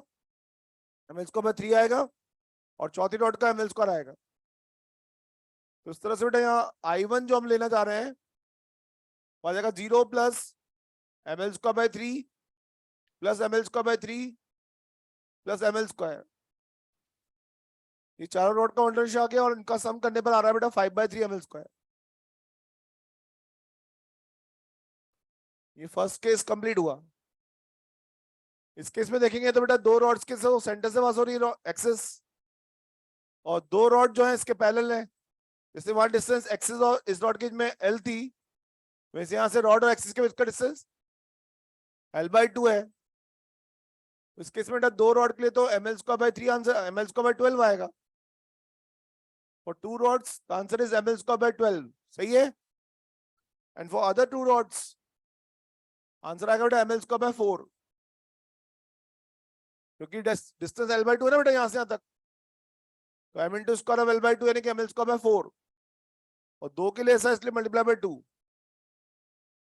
एमएल स्क्वायर बाय 3 आएगा, और चौथी रॉड का एमएल स्क्वायर आएगा। तो इस तरह से बेटा यहाँ I1 जो हम लेना चाह रहे हैं वो आ जाएगा 0 plus ML square by 3 plus ML square by 3 plus ML square. ये चारों रॉड का काउंट आ गया और इनका सम करने पर आ रहा है बेटा 5/3 एमएल स्क्वायर। ये फर्स्ट केस कंप्लीट हुआ। इस केस में देखेंगे तो बेटा दो रॉड्स के सेंटर से पास हो रही है एक्सेस, और दो रॉड जो है इसके पैरेलल है। जैसे वहां डिस्टेंस एक्सेस और इस रॉड के में एल थी, वैसे यहां से रॉड और एक्सेस के बीच का डिस्टेंस L/2 है। इस केस में बेटा दो रॉड के लिए तो ML square by 3 answer ML square by 12 आएगा। For two rods the answer is ML square by 12, सही है। And for other two rods answer आएगा बेटा एमएल स्क्वायर बाय 4, क्योंकि डिस्टेंस L/2 है ना बेटा यहां से यहां तक। तो M into square of L/2 यानी कि एमएल स्क्वायर बाय 4, और दो के लिए ऐसा इसलिए मल्टीप्लाई बाय 2।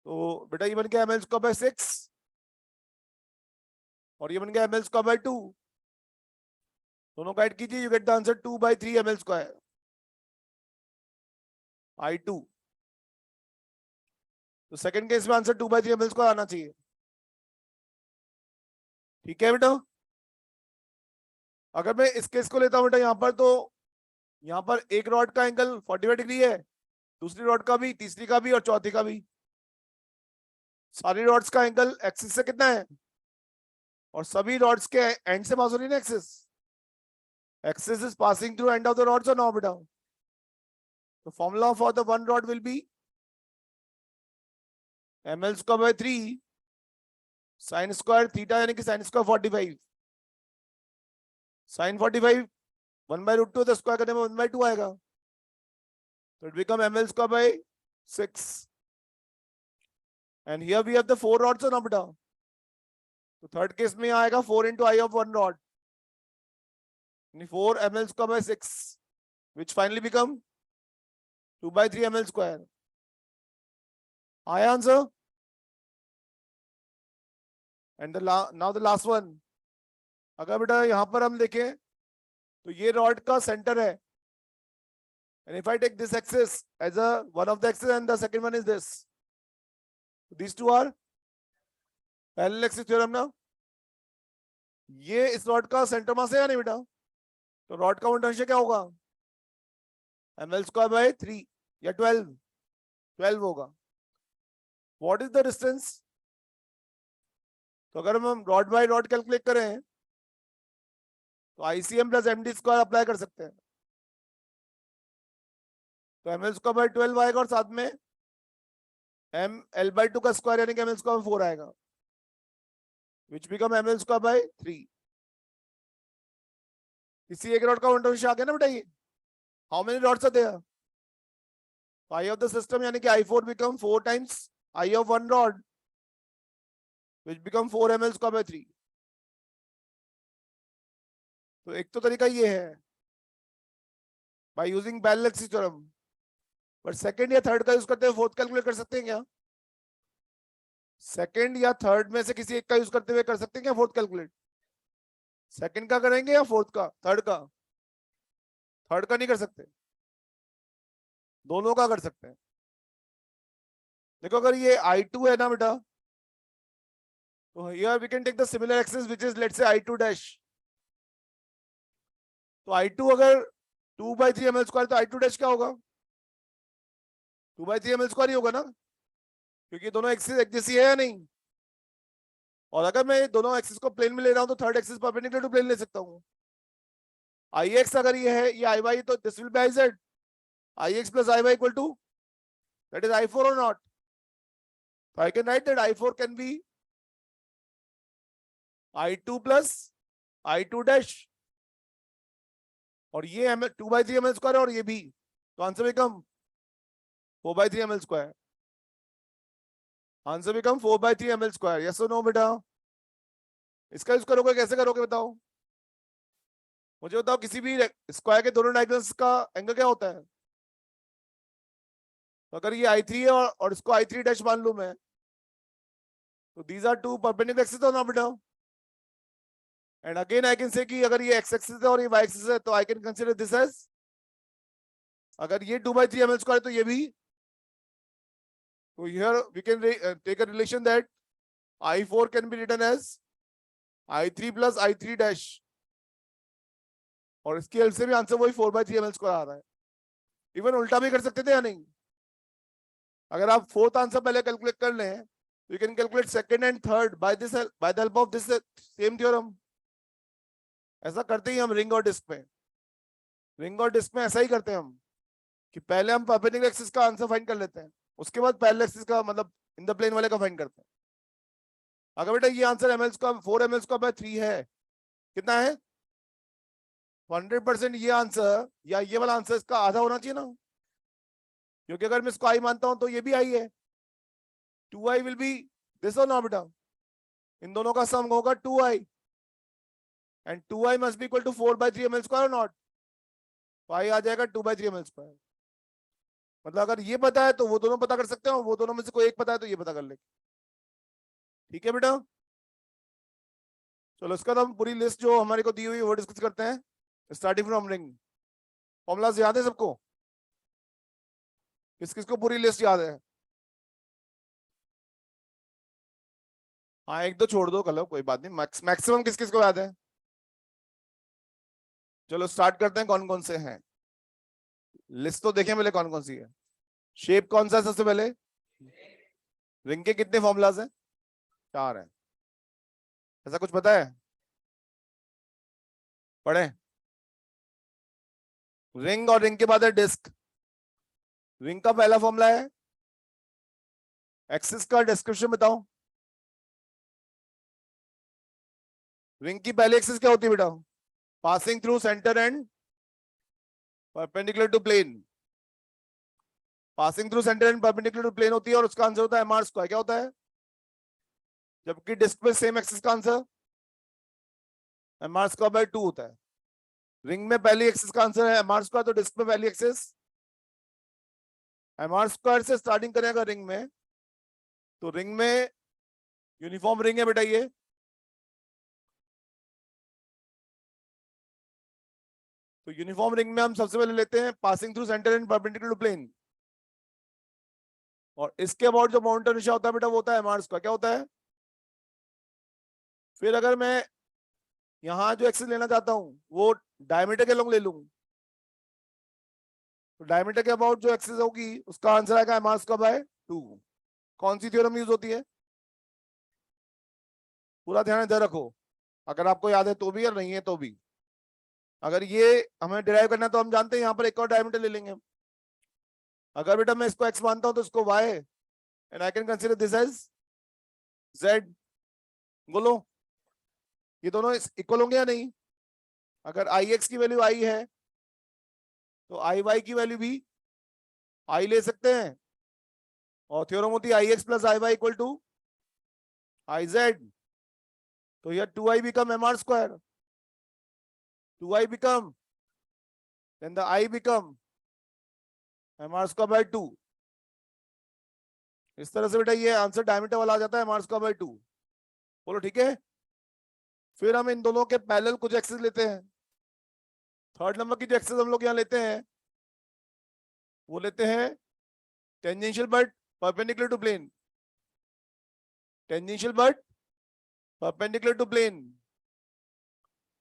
तो बेटा ये बन गया एमएल स्क्वायर बाय 6, और ये बन गया एमएल स्क्वायर बाय 2। दोनों का ऐड कीजिए, you get the answer 2/3 ML square I2। तो सेकंड केस में आंसर 2/3 एमएल स्क्वायर आना चाहिए। ठीक है बेटा। अगर मैं इस केस को लेता हूं बेटा यहाँ पर, तो यहाँ पर एक रॉड का एंगल 45 डिग्री है, दूसरी रॉड का भी, तीसरी का भी और चौथी का भी। सारी रॉड्स का एंगल एक्सिस से कितना है, और सभी रॉड्स के एंड से पास हो रही है ना axis. Axis is passing through end of the rods और नो बेटा। तो formula for the one rod will be ML square by 3 sine square theta, यानी कि साइन स्क्वायर 45, साइन 45 1/√2 तो स्क्वायर करने में 1/2 आएगा, तो it become ML square by 6। And here we have the 4 rods ना बेटा। तो थर्ड केस में आएगा 4 into I of 1 rod, 4 ml square by 6, which finally become 2/3 ml square. आया answer. And now the last one. अगर बेटा यहां पर हम देखें तो ये रॉड का सेंटर है, and if I take this axis as a one of the axis and the second one is this, these two are parallel axis theorem ना। ये इस रॉड का सेंटर मास है या नहीं बेटा, तो रॉड का पोटेंशियल क्या होगा, ml स्क्वायर बाय 3 या 12 होगा। व्हाट इज द डिस्टेंस, तो अगर हम रॉड बाय रॉड कैलकुलेट करें तो ICM plus MD square apply कर सकते हैं। तो एमएल स्क्वायर बाय 12 आएगा, और साथ में एम L/2 का स्क्वायर यानी कि एमएल स्क्वायर 4 आएगा, विच बिकम एमएल स्क्वायर बाय 3। किसी एक रॉड का पोटेंशियल आ गया ना बेटा ये। How many rods are there, I of the system यानी कि I4 become 4 times I of one rod, which become 4 ml square by 3। तो एक तो तरीका ये है by using parallel axis theorem, पर सेकंड या थर्ड का यूज करते हुए फोर्थ कैलकुलेट कर सकते हैं क्या, सेकंड या थर्ड में से किसी एक का यूज करते हुए कर सकते हैं क्या फोर्थ कैलकुलेट। सेकंड का करेंगे या फोर्थ का, थर्ड का। थर्ड का नहीं कर सकते, दोनों का कर सकते हैं। देखो अगर ये I2 है ना बेटा, तो here we can take the similar axis which is let's say I2 dash। तो I2 अगर 2/3 ml स्क्वायर, तो I2 dash क्या होगा, 2/3 ml स्क्वायर ही होगा ना, क्योंकि दोनों एक्सिस एक जैसी है या नहीं। और अगर मैं दोनों एक्सिस को प्लेन में ले रहा हूं तो third axis perpendicular to plane ले सकता हूं। Ix अगर ये है, ये Iy, तो this will be Iz, Ix plus Iy equal to that is I4 or not। So I can write that I4 can be I2 plus I2 dash, और ये 2/3 ml स्क्वायर और ये भी, तो answer become 4/3 ml square. Answer become 4/3 ml square. Yes और no बेटा? इसका use करोगे, कैसे करोगे बताओ मुझे, बताओ किसी भी स्क्वायर के दोनों डायगोनल्स का एंगल क्या होता है? तो अगर ये I3 है और इसको I3 डैश मान लूं मैं, तो these are two perpendicular axis हो ना बेटा? And again I can say कि अगर ये x एक्सिस है और ये y एक्सिस है, तो I can consider this as, अगर ये 2/3 ml स्क्वायर तो ये भी, तो here we can take a relation that I4 can be written as I3 plus I3 dash, और इसकी हेल्प से भी आंसर वही 4/3 ml स्क्वायर आ रहा है। इवन उल्टा भी कर सकते थे या नहीं? अगर आप फोर्थ आंसर पहले कैलकुलेट कर लें, you can calculate second and third by the help of this same theorem. ऐसा करते ही हम रिंग और डिस्क में, रिंग और डिस्क में ऐसा ही करते हैं हम, कि पहले हम परपेंडिकुलर एक्सिस का आंसर फाइंड कर लेते हैं, उसके बाद पैरेलल एक्सिस का, मतलब इन द प्लेन वाले का फाइंड करते हैं। अगर बेटा ये आंसर ml का 4 ml का 3 है, कितना है? 100% ये आंसर या ये वाला आंसर इसका आधा होना चाहिए ना, क्योंकि अगर मैं इसको आई मानता हूं तो ये भी आई है, 2i विल बी दिस और ना बेटा? इन दोनों का सम होगा 2i, and 2i must be equal to 4/3 ml square not, तो आई आ जाएगा 2/3 ml स्क्वायर। मतलब अगर ये पता है तो वो दोनों पता कर सकते हो, वो दोनों में से कोई एक पता है तो ये पता कर ले। ठीक है बेटा? चलो इसका तो हम पूरी लिस्ट जो हमारे को दी हुई है वो डिस्कस करते हैं, स्टार्टिंग फ्रॉम रिंग। फॉर्मूलाज याद है सबको? किस किस को पूरी लिस्ट याद है? हाँ एक दो छोड़ दो, कल कोई बात नहीं, मैक्सिमम किस किस को याद है? चलो स्टार्ट करते हैं, कौन कौन से हैं लिस्ट तो देखें पहले कौन कौन सी है। शेप कौन सा है सबसे पहले? रिंग के कितने फॉर्मूलाज हैं? 4 है। ऐसा कुछ पता है? पढ़े। रिंग और रिंग के बाद है डिस्क। रिंग का पहला फॉर्मूला है, एक्सिस का डिस्क्रिप्शन बताओ। रिंग की पहली एक्सिस क्या होती है बेटा? Passing through centre and perpendicular to plane. Passing through centre and perpendicular to plane होती है, और उसका आंसर होता है mr स्क्वायर। क्या होता है? जबकि डिस्क पे सेम एक्सिस का आंसर mr स्क्वायर बाय 2 होता है। रिंग में पहली एक्सिस का आंसर है mr स्क्वायर, तो डिस्क में पहली एक्सिस mr स्क्वायर से स्टार्टिंग करेगा रिंग में, तो रिंग में यूनिफॉर्म रिंग है बेटा ये, तो यूनिफॉर्म रिंग में हम सबसे पहले लेते हैं passing through centre and perpendicular to plane, और इसके अबाउट जो मोमेंट ऑफ इनर्शिया होता है बेटा वो होता है mr स्क्वायर। क्या होता है? फिर अगर मैं यहां जो एक्सिस लेना चाहता हूं वो डायमीटर के लॉन्ग ले लूं, तो डायमीटर के अबाउट जो एक्सिस होगी उसका आंसर आएगा mr स्क्वायर बाय 2। कौन सी थ्योरम यूज होती है? पूरा ध्यान इधर रखो, अगर आपको याद है तो भी और नहीं है तो भी। अगर ये हमें डिराइव करना है तो हम जानते हैं यहाँ पर एक और डायमीटर ले लेंगे। अगर बेटा मैं इसको x मानता हूं तो इसको y, and I can consider this as z। बोलो ये दोनों इक्वल होंगे या नहीं? अगर ix की वैल्यू i है तो iy की वैल्यू भी i ले सकते हैं, और थ्योरम होती है ix plus iy equal to iz। तो यह 2i become mr square, 2i become, then the I become mr square by 2। इस तरह से बेटा ये आंसर डायमीटर वाला आ जाता है mr स्क्वायर बाय 2। बोलो ठीक है? फिर हम इन दोनों के पैरेलल कुछ एक्सिस लेते हैं। थर्ड नंबर की जो एक्सिस हम लोग यहाँ लेते हैं वो लेते हैं tangential but perpendicular to plane, tangential but perpendicular to plane.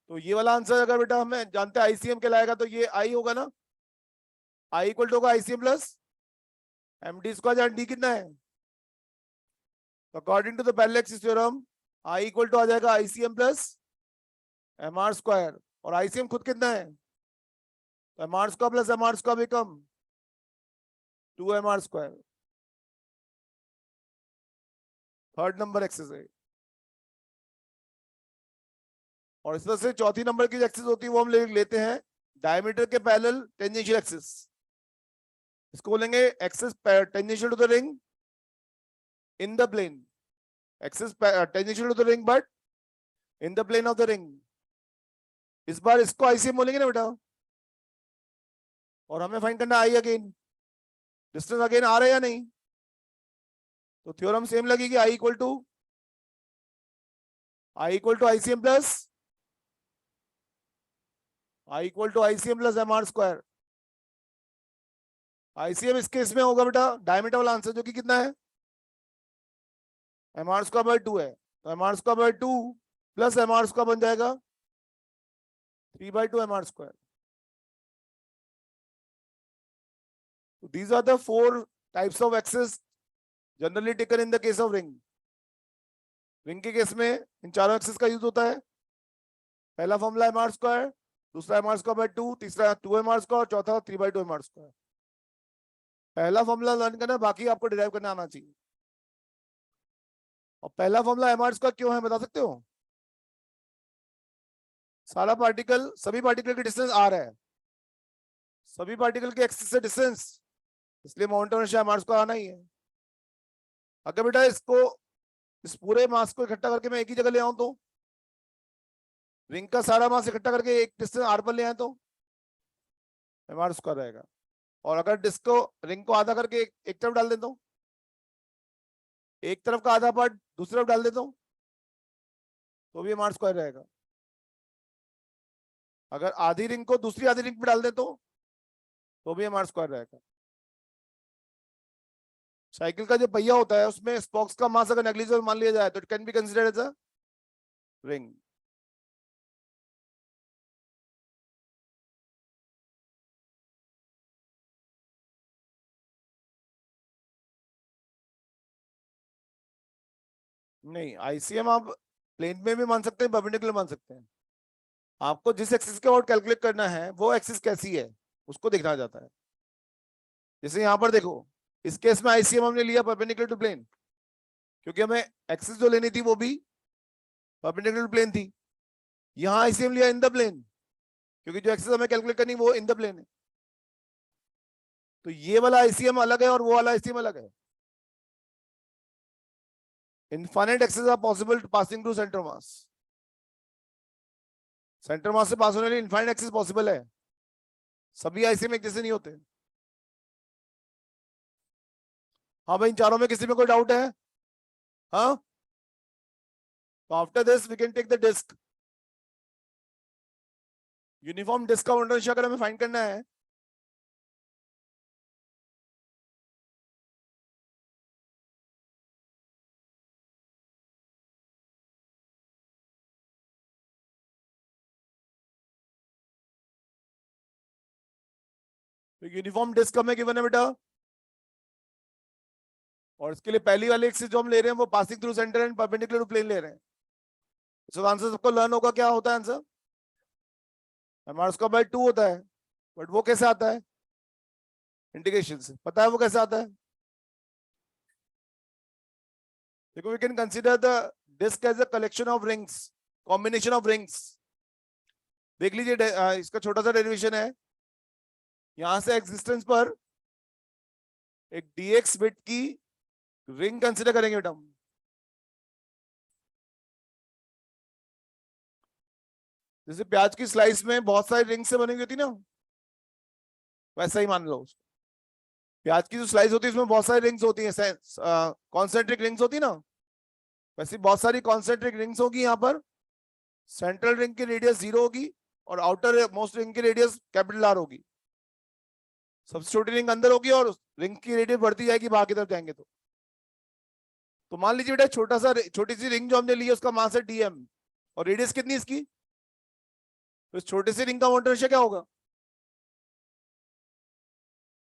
तो ये वाला आंसर अगर बेटा हमें जानते हैं आईसीएम कहलाएगा, तो ये आई होगा ना, आई इक्वल टू होगा आईसीएम प्लस एमडी स्क्वायर, जहां डी कितना है? According to the parallel axis theorem I equal to आ जाएगा आईसीएम प्लस mr स्क्वायर, और आईसीएम खुद कितना है? तो mr square plus mr square become 2mr square. Third number axis है। और इस तरह से चौथी नंबर की एक्सिस होती है वो हम लेते हैं डायमीटर के पैरेलल टेंजेंशियल एक्सिस। इसको बोलेंगे axis tangential to the ring, in the plane. Axis tangential to the ring but in the plane of the ring. इस बार इसको ICM बोलेंगे ना बेटा, और हमें फाइंड करना आई अगेन, डिस्टेंस अगेन आ रहा है या नहीं, तो थ्योरम सेम लगेगी, I equal to ICM plus MR square. ICM इस केस में होगा बेटा डायमीटर वाला आंसर जो कि कितना है, MR स्क्वायर बाय 2 है, तो MR square by 2 plus MR square बन जाएगा 3/2 MR square. These are the 4 types of axes generally taken in the case of ring. Ring के केस में इन चारों एक्सिस का यूज होता है। पहला फॉर्मूला MR स्क्वायर, दूसरा MR स्क्वायर बाय 2, तीसरा 2 MR स्क्वायर, चौथा 3/2 MR स्क्वायर। पहला फॉर्मूला लर्न करना, बाकी आपको डिराइव करना आना चाहिए। और पहला फॉर्मूला MR स्क्वायर क्यों है बता सकते हो? सारा पार्टिकल, सभी पार्टिकल की डिस्टेंस R है, सभी पार्टिकल के एक्सिस से डिस्टेंस, इसलिए मोमेंटम इनर्शिया MR स्क्वायर आना ही है। अगर बेटा इसको, इस पूरे मास को इकट्ठा करके मैं एक ही जगह ले आऊं, तो रिंग का सारा मास इकट्ठा करके एक डिस्टेंस R पर ले आए तो MR स्क्वायर रहेगा। और अगर डिस्क को, रिंग को आधा करके एक तरफ डाल देता हूं, एक तरफ का आधा पार्ट दूसरी तरफ डाल देता हूं, तो भी MR स्क्वायर रहेगा। अगर आधी रिंग को दूसरी आधी रिंग पे डाल देता हूं, तो भी MR स्क्वायर रहेगा। साइकिल का जो पहिया होता है उसमें स्पोक्स का मास अगर नेग्लिजिबल मान लिया जाए तो it can be considered as a ring. नहीं, ICM आप प्लेन में भी मान सकते हैं, परपेंडिकुलर मान सकते हैं। आपको जिस एक्सिस के अबाउट कैलकुलेट करना है वो एक्सिस कैसी है उसको देखना जाता है। जैसे यहाँ पर देखो, इस केस में ICM हमने लिया परपेंडिकुलर टू प्लेन, क्योंकि हमें एक्सिस जो लेनी थी वो भी परपेंडिकुलर टू प्लेन थी। यहाँ ICM लिया इन द प्लेन, क्योंकि जो एक्सिस हमें कैलकुलेट करनी वो इन द प्लेन है। तो ये वाला ICM अलग है और वो वाला ICM अलग है। Infinite axis are possible passing through centre mass. Centre mass से पास होने के लिए इनफाइनाइट एक्सिस पॉसिबल है, सभी ICM एक जैसे नहीं होते। हाँ भाई, इन चारों में किसी में कोई डाउट है? हाँ, तो after this we can take the disc. Uniform disc का मोमेंटम अगर हमें फाइंड करना है, तो यूनिफॉर्म डिस्क हमें गिवन है बेटा, और इसके लिए पहली वाली एक्सिस जो हम ले रहे हैं वो passing through centre and perpendicular to plane ले रहे हैं। तो आंसर सबको लर्न होगा, क्या होता है आंसर? MR स्क्वायर बाय 2 होता है, बट वो कैसे आता है? इंटीग्रेशन से। पता है वो कैसे आता है? देखो, we can consider the disc as a collection of rings, combination of rings. देख लीजिए, इसका छोटा सा डेरिवेशन है, यहां से एक्सिस्टेंस पर एक dx बिट की रिंग कंसीडर करेंगे बेटा हम। जैसे प्याज की स्लाइस में बहुत सारी रिंग से बनी हुई होती ना, वैसा ही मान लो उसको। प्याज की जो स्लाइस होती है उसमें बहुत सारी रिंग्स होती हैं, कॉन्सेंट्रिक रिंग्स होती ना, वैसे बहुत सारी कॉन्सेंट्रिक रिंग्स होगी। यहाँ पर सेंट्रल रिंग की रेडियस 0 होगी और आउटर मोस्ट रिंग की रेडियस कैपिटल R होगी। सबसे छोटी रिंग अंदर होगी और रिंग की रेडियस बढ़ती जाएगी बाहर की तरफ जाएंगे तो मान लीजिए बेटा, छोटी सी रिंग जो हमने ली है उसका मास है dm और रेडियस कितनी इसकी, तो इस छोटी सी रिंग का मोमेंटम क्या होगा?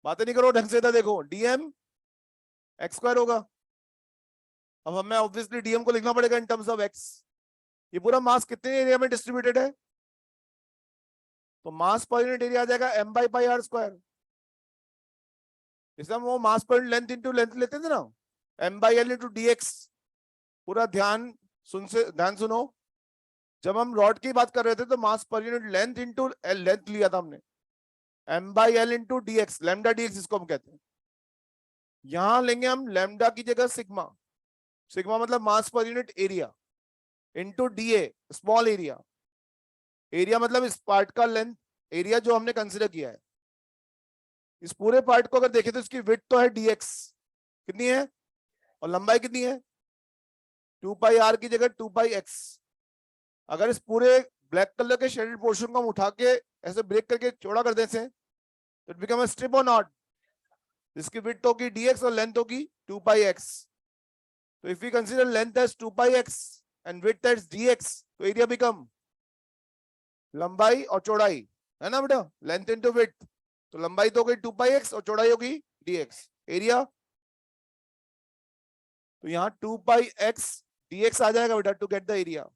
बातें नहीं करो ढंग से, था देखो, dm x स्क्वायर होगा। अब हमें ऑब्वियसली dm को लिखना पड़ेगा इन टर्म्स ऑफ x। ये पूरा मास कितने एरिया में डिस्ट्रीब्यूटेड है? तो मास पर यूनिट एरिया आ जाएगा m/πr स्क्वायर। इसमें हम वो मास पर लेंथ इंटू लेंथ लेते थे ना, m/l इंटू dx। पूरा ध्यान सुनो, जब हम रॉड की बात कर रहे थे तो मास पर यूनिट लेंथ इंटू लेंथ लिया था हमने, m/l into dx, lambda dx इसको हम कहते हैं। यहां लेंगे हम लैम्डा की जगह सिग्मा, सिग्मा मतलब मास पर unit area into DA small area. Area मतलब इस पार्ट का लेंथ, एरिया जो हमने कंसिडर किया है। इस पूरे पार्ट को अगर देखें तो इसकी विड्थ तो है dx, कितनी है, और लंबाई कितनी है 2 पाई आर की जगह 2 पाई एक्स। अगर इस पूरे ब्लैक कलर के शेडेड पोर्शन को हम उठा के ऐसे ब्रेक करके चौड़ा कर देते हैं तो इट बिकम अ स्ट्रिप और नॉट, जिसकी विड्थ होगी dx और लेंथ होगी 2 पाई x। तो if we consider length as 2 pi x and width as dx तो एरिया बिकम लंबाई और चौड़ाई, है ना बेटा, लेंथ इनटू विड्थ। तो लंबाई तो हो गई 2 पाई x और चौड़ाई होगी dx। एरिया तो यहाँ 2 पाई x dx आ जाएगा बेटा टू गेट द एरिया।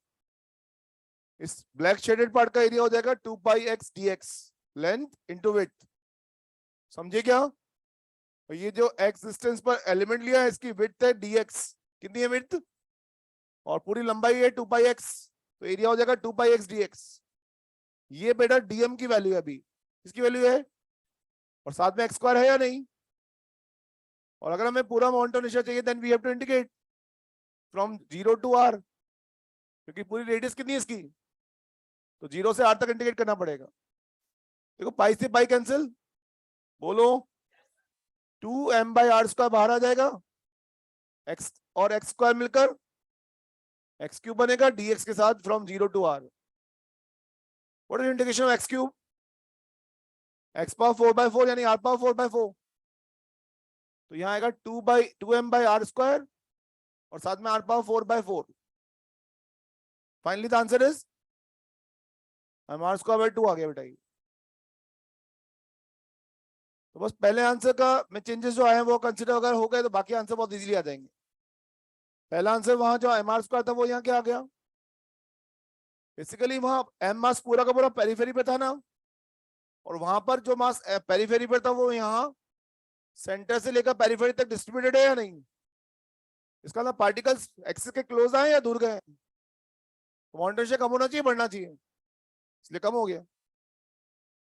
इस ब्लैक शेडेड पार्ट का एरिया हो जाएगा 2 pi x dx, length into width. समझे क्या? और ये जो x डिस्टेंस पर एलिमेंट लिया है इसकी विड्थ है dx, कितनी है विड्थ, और पूरी लंबाई है 2 पाई x, तो एरिया हो जाएगा 2 पाई x dx। ये बेटा dm की वैल्यू है, अभी इसकी वैल्यू है, और साथ में x स्क्वायर है या नहीं। और अगर हमें पूरा मोमेंटम निशा चाहिए then we have to indicate from 0 to r, क्योंकि पूरी रेडियस कितनी है इसकी, तो 0 से r तक इंडिकेट करना पड़ेगा। देखो पाई से पाई कैंसिल, बोलो 2m बाई आर स्क्वायर बाहर आ जाएगा, x और x स्क्वायर मिलकर x क्यूब बनेगा dx के साथ from 0 to r। What is integration of x cube, x power 4 by 4 यानी r पावर 4 बाय 4। तो यहां आएगा 2m बाई आर स्क्वायर और साथ में r power 4 by 4। Finally the answer is r square by 2 आ गया बेटा ये। तो बस पहले आंसर का में चेंजेस जो आए हैं वो कंसिडर अगर हो गए तो बाकी आंसर बहुत इजीली आ जाएंगे। पहला आंसर वहां जो mr स्क्वायर था वो यहाँ क्या आ गया, बेसिकली वहां m मास पूरा का पूरा पेरीफेरी पे था ना, और वहां पर जो मास पेरीफेरी पर था वो यहाँ सेंटर से लेकर पेरीफेरी तक डिस्ट्रीब्यूटेड है या नहीं। इसका मतलब पार्टिकल्स एक्सिस के क्लोज आए या दूर गए, मोमेंटम से कम होना चाहिए बढ़ना चाहिए, इसलिए कम हो गया।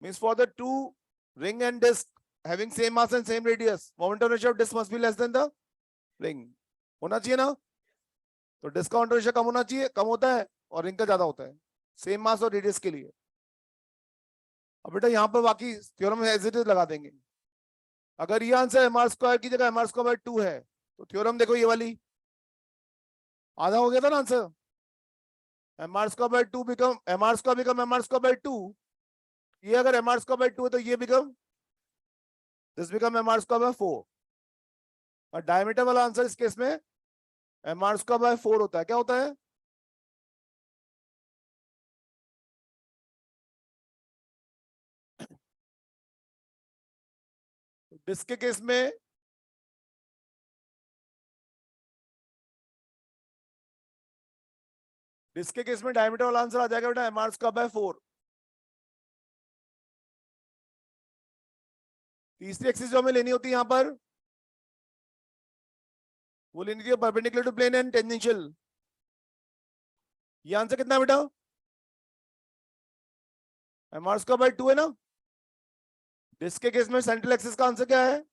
Means for the two ring and disc having same mass and same radius momentum ratio of disk must be less than the ring, होना चाहिए ना। तो डिस्क का मोमेंटम रेशियो कम होना चाहिए, कम होता है, और रिंग का ज्यादा होता है सेम मास और रेडियस के लिए। अब बेटा यहाँ पर बाकी थ्योरम एज इट इज लगा देंगे। अगर ये आंसर mr स्क्वायर की जगह mr स्क्वायर बाय 2 है तो थ्योरम देखो ये वाली आधा हो गया था ना answer, mr square by 2 become mr square become mr square by 2। ये अगर mr स्क्वायर बाय 2 है तो ये become this become mr square bye 4। और डायमीटर वाला आंसर इस केस में mr स्क्वायर बाय 4 होता है। क्या होता है, डिस्क के केस में डायमीटर वाला आंसर आ जाएगा बेटा mr स्क्वायर बाय 4। तीसरी एक्सिस जो हमें लेनी होती है यहाँ पर वो लेनी थी perpendicular to plane and tangential. ये आंसर कितना है बेटा, mr स्क्वायर बाय 2 है ना। डिस्क के केस में सेंट्रल एक्सिस का आंसर क्या है,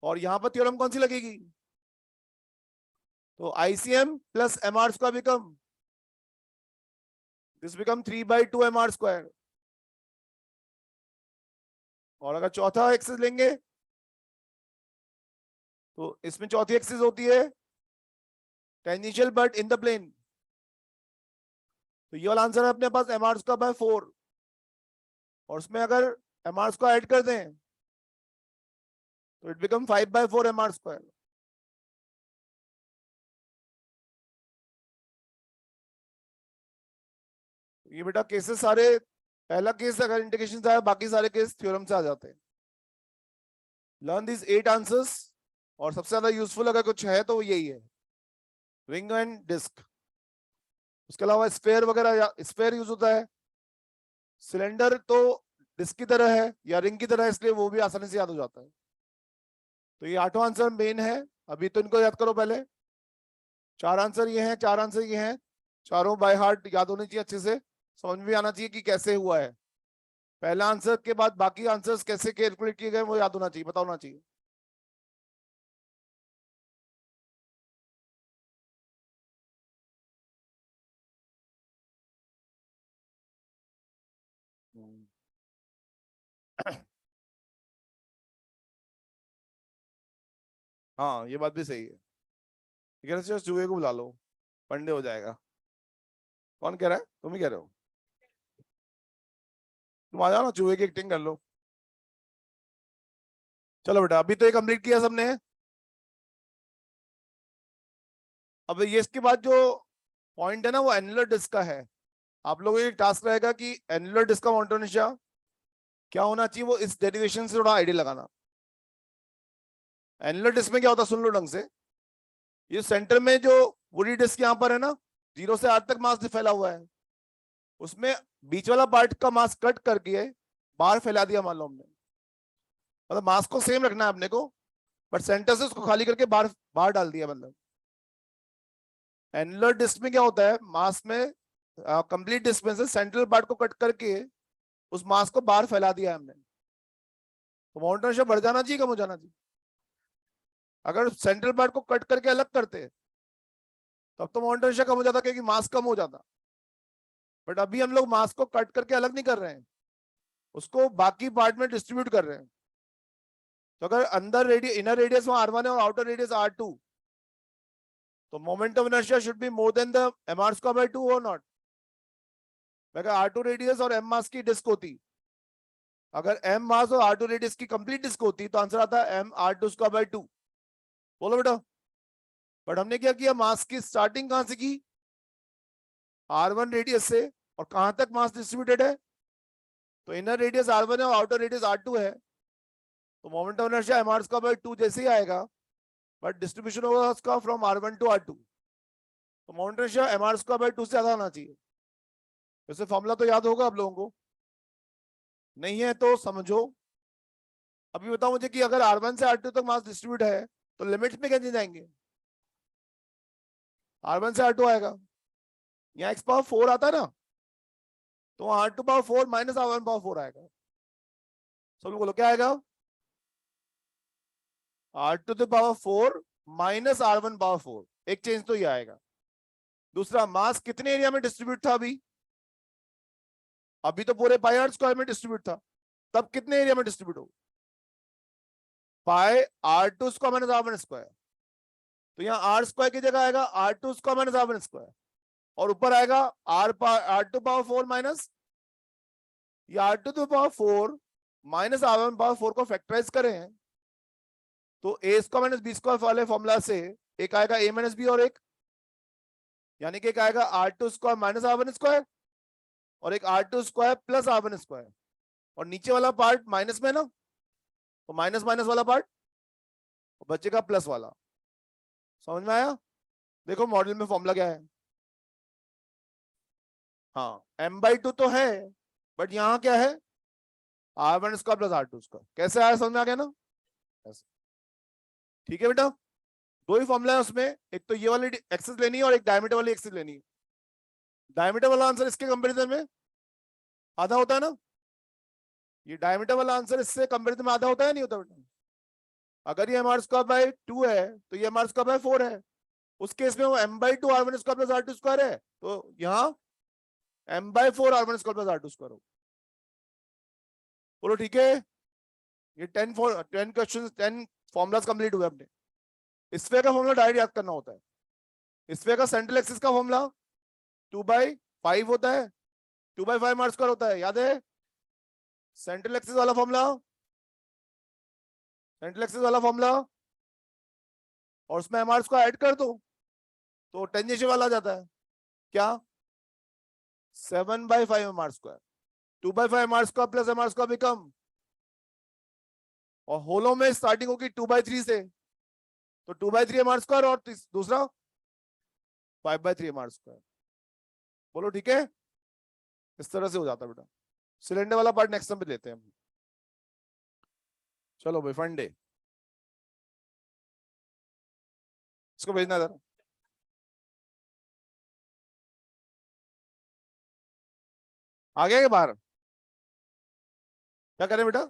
और यहां पर थ्योरम कौन सी लगेगी, तो ICM plus mr square become this become 3 by 2 mr square. और अगर चौथा एक्सिस लेंगे तो इसमें चौथी एक्सिस होती है tangential but in the plane. तो ये वाला आंसर है अपने पास mr स्क्वायर बाय 4, और उसमें अगर mr स्क्वायर ऐड कर दें तो it become 5 by 4 mr square. ये बेटा केसेस सारे, पहला केस अगर इंटीग्रेशन से आया बाकी सारे केस थ्योरम से आ जाते हैं। लर्न दिस 8 आंसर्स, और सबसे ज्यादा यूजफुल अगर कुछ है तो यही है रिंग एंड डिस्क। उसके अलावा स्फेयर वगैरह, स्फेयर यूज होता है, सिलेंडर तो डिस्क की तरह है या रिंग की तरह है, इसलिए वो भी आसानी से याद हो जाता है। तो ये 8वां आंसर मेन है, अभी तो इनको याद करो पहले। 4 आंसर ये हैं, 4 आंसर ये हैं, चारों बाय हार्ट याद होनी चाहिए, अच्छे से समझ में भी आना चाहिए कि कैसे हुआ है। पहला आंसर के बाद बाकी आंसर्स कैसे कैलकुलेट किए गए वो याद होना चाहिए, पता होना चाहिए। हाँ ये बात भी सही है। कह रहे चूहे को बुला लो, पंडे हो जाएगा। कौन कह रहा है? तुम ही कह रहे हो। तुम आ जाओ ना, चूहे की एक्टिंग कर लो। चलो बेटा, अभी तो ये कंप्लीट किया सबने। अब ये इसके बाद जो पॉइंट है ना, वो एनुलर डिस्क का है। आप लोगों को एक टास्क रहेगा कि एनुलर डिस्क का मोमेंटम क्या होना चाहिए, वो इस डेरिवेशन से थोड़ा आइडिया लगाना। एनुलर डिस्क में क्या होता है, सुन लो ढंग से। ये सेंटर में जो वुडी डिस्क यहाँ पर है ना, 0 से 8 तक मास फैला हुआ है, उसमें बीच वाला पार्ट का मास कट करके बाहर फैला दिया मान लो हमने। मतलब मास को सेम रखना है अपने को, बट सेंटर से उसको खाली करके बाहर बाहर डाल दिया मतलब। एनुलर डिस्क में क्या होता है, मास में कंप्लीट डिस्क में से सेंट्रल पार्ट को कट करके उस मास को बाहर फैला दिया है हमने। तो माउंटेन बढ़ जाना चाहिए, कम हो जाना चाहिए? अगर सेंट्रल पार्ट को कट करके अलग करते तब तो माउंटेन कम हो जाता, क्योंकि मास कम हो जाता। बट अभी हम लोग मास को कट करके अलग नहीं कर रहे हैं, उसको बाकी पार्ट में डिस्ट्रीब्यूट कर रहे हैं। तो अगर अंदर रेडियस, इनर रेडियस में R1 है और आउटर रेडियस R2, तो moment of inertia should be more than the mr²/2 और नॉट। अगर R2 रेडियस और m मास की डिस्क होती, अगर m मास और R2 रेडियस की कंप्लीट डिस्क होती, तो आंसर आता है mr²/2। बोलो बेटा। बट हमने क्या किया, मास की स्टार्टिंग कहां से की, R1 रेडियस से, और कहां तक मास डिस्ट्रीब्यूटेड है, तो इनर रेडियस R1 है और आउटर रेडियस R2 है। तो मोमेंट ऑफ इनर्शिया mr²/2 जैसे ही आएगा, बट डिस्ट्रीब्यूशन होगा उसका फ्रॉम R1 टू R2। तो मोमेंट ऑफ इनर्शिया mr²/2 से ज्यादा आना चाहिए। वैसे फॉर्मूला तो याद होगा आप लोगों को, नहीं है तो समझो। अभी बताओ मुझे कि अगर R1 से R2 तक मास डिस्ट्रीब्यूट है, तो लिमिट्स में कैसे जाएंगे? R1 से R2 आएगा, यहाँ x⁴ आता है ना, तो R2⁴ माइनस R1⁴ आएगा। सब लोग बोलो क्या आएगा, R⁴ माइनस R1⁴। एक चेंज तो ये आएगा। दूसरा, मास कितने एरिया में डिस्ट्रीब्यूट था अभी? अभी तो पूरे πr² में डिस्ट्रीब्यूट था, तब कितने एरिया में डिस्ट्रीब्यूट हो? πr² minus R1²। तो यहाँ R² की जगह आएगा R2² माइनस R1², और ऊपर आएगा R2⁴ माइनस, ये R2⁴ माइनस R1⁴ को फैक्टराइज करें तो a² माइनस b² वाले फॉर्मूला से एक आएगा a माइनस b, और एक यानी कि एक आएगा R2² माइनस R1² और एक R2² प्लस R1²। और नीचे वाला पार्ट माइनस में ना, तो माइनस माइनस वाला पार्ट बचेगा प्लस वाला। समझ में आया? देखो मॉडल में फॉर्मूला क्या है। हाँ m/2 तो है, बट यहाँ क्या है, R1² प्लस R2²। कैसे आया, समझ में आ गया ना? ऐसे। ठीक है बेटा, दो ही फॉर्मूला है उसमें, एक तो ये वाली एक्सेस लेनी है और एक डायमीटर वाली एक्सेस लेनी है। डायमीटर वाला आंसर इसके कंपेरिजन में आधा होता है ना, ये डायमीटर वाला आंसर इससे कंपेरिजन में आधा होता है, नहीं होता बेटा? अगर ये mr²/2 है तो ये mr²/4 है। उस केस में वो m/2 R1² प्लस R2² है, तो यहाँ m/4 R1² प्लस R2² हो। बोलो ठीक है। ये 10 क्वेश्चन 10 फॉर्मुलाज कंप्लीट हुए अपने। स्फीयर का फॉर्मूला डायरेक्ट याद करना होता है। स्फीयर का सेंट्रल एक्सिस का फॉर्मूला 2/5 होता है, 2/5 r² होता है, याद है? सेंट्रल एक्सिस वाला फॉर्मूला, सेंट्रल एक्सिस वाला फॉर्मूला, और उसमें mr² ऐड कर दो तो टेंजेंशियल वाला आ जाता है। क्या? 7/5 mr²। 2/5 mr² plus mr² become, और होलों में स्टार्टिंग होगी 2/3 से, तो 2/3 mr², और दूसरा 5/3 mr²। बोलो ठीक है। इस तरह से हो जाता है बेटा। सिलेंडर वाला पार्ट नेक्स्ट टाइम पे लेते हैं हम। चलो भाई, फंडे इसको भेजना जरा। आ गया क्या बाहर? क्या करें बेटा?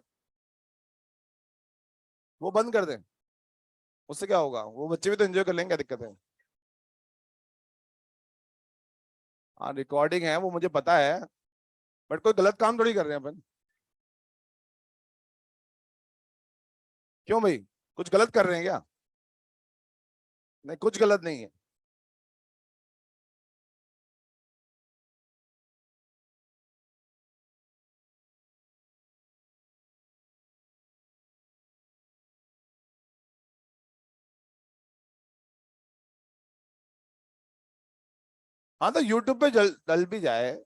वो बंद कर दें? उससे क्या होगा, वो बच्चे भी तो एंजॉय कर लेंगे, क्या दिक्कत है? हाँ रिकॉर्डिंग है वो मुझे पता है, बट कोई गलत काम थोड़ी कर रहे हैं अपन। क्यों भाई, कुछ गलत कर रहे हैं क्या? नहीं, कुछ गलत नहीं है। हाँ तो यूट्यूब पे डल भी जाए।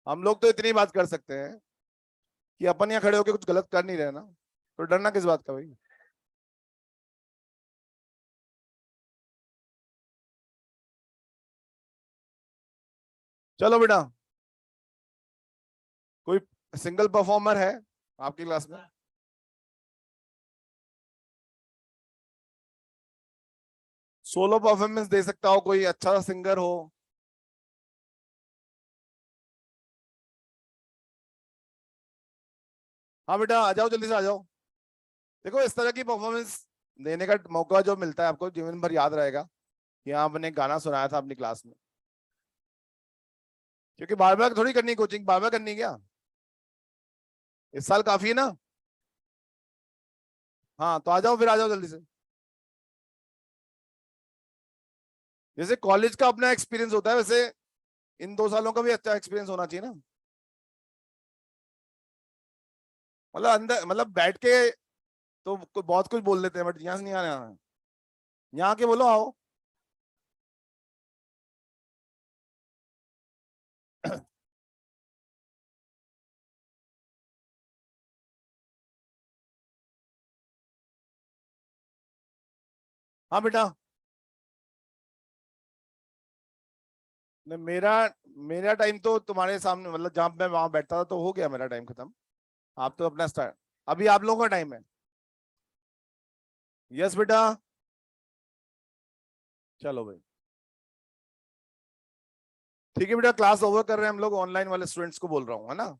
हम लोग तो इतनी बात कर सकते हैं कि अपन यहाँ खड़े होके कुछ गलत कर नहीं रहे ना, तो डरना किस बात का भाई। चलो बेटा, कोई सिंगल परफॉर्मर है आपकी क्लास में? सोलो परफॉर्मेंस दे सकता हो, कोई अच्छा सिंगर हो? हाँ बेटा आ जाओ, जल्दी से आ जाओ। देखो इस तरह की परफॉर्मेंस देने का मौका जो मिलता है आपको जीवन भर याद रहेगा कि हाँ आपने गाना सुनाया था अपनी क्लास में। क्योंकि बार बार थोड़ी करनी कोचिंग, बार बार करनी है क्या? इस साल काफी है ना? हाँ तो आ जाओ, फिर आ जाओ जल्दी से। जैसे कॉलेज का अपना एक्सपीरियंस होता है, वैसे इन 2 सालों का भी अच्छा एक्सपीरियंस होना चाहिए ना। मतलब अंदर, मतलब बैठ के तो बहुत कुछ बोल देते हैं, बट यहाँ से नहीं आना। यहाँ के बोलो आओ। हाँ बेटा। मेरा मेरा टाइम तो तुम्हारे सामने, मतलब जहां मैं वहां बैठता था तो हो गया मेरा टाइम खत्म। आप तो अपना स्टार्ट, अभी आप लोगों का टाइम है। यस बेटा। चलो भाई, ठीक है बेटा, क्लास ओवर कर रहे हैं हम लोग, ऑनलाइन वाले स्टूडेंट्स को बोल रहा हूँ, है ना।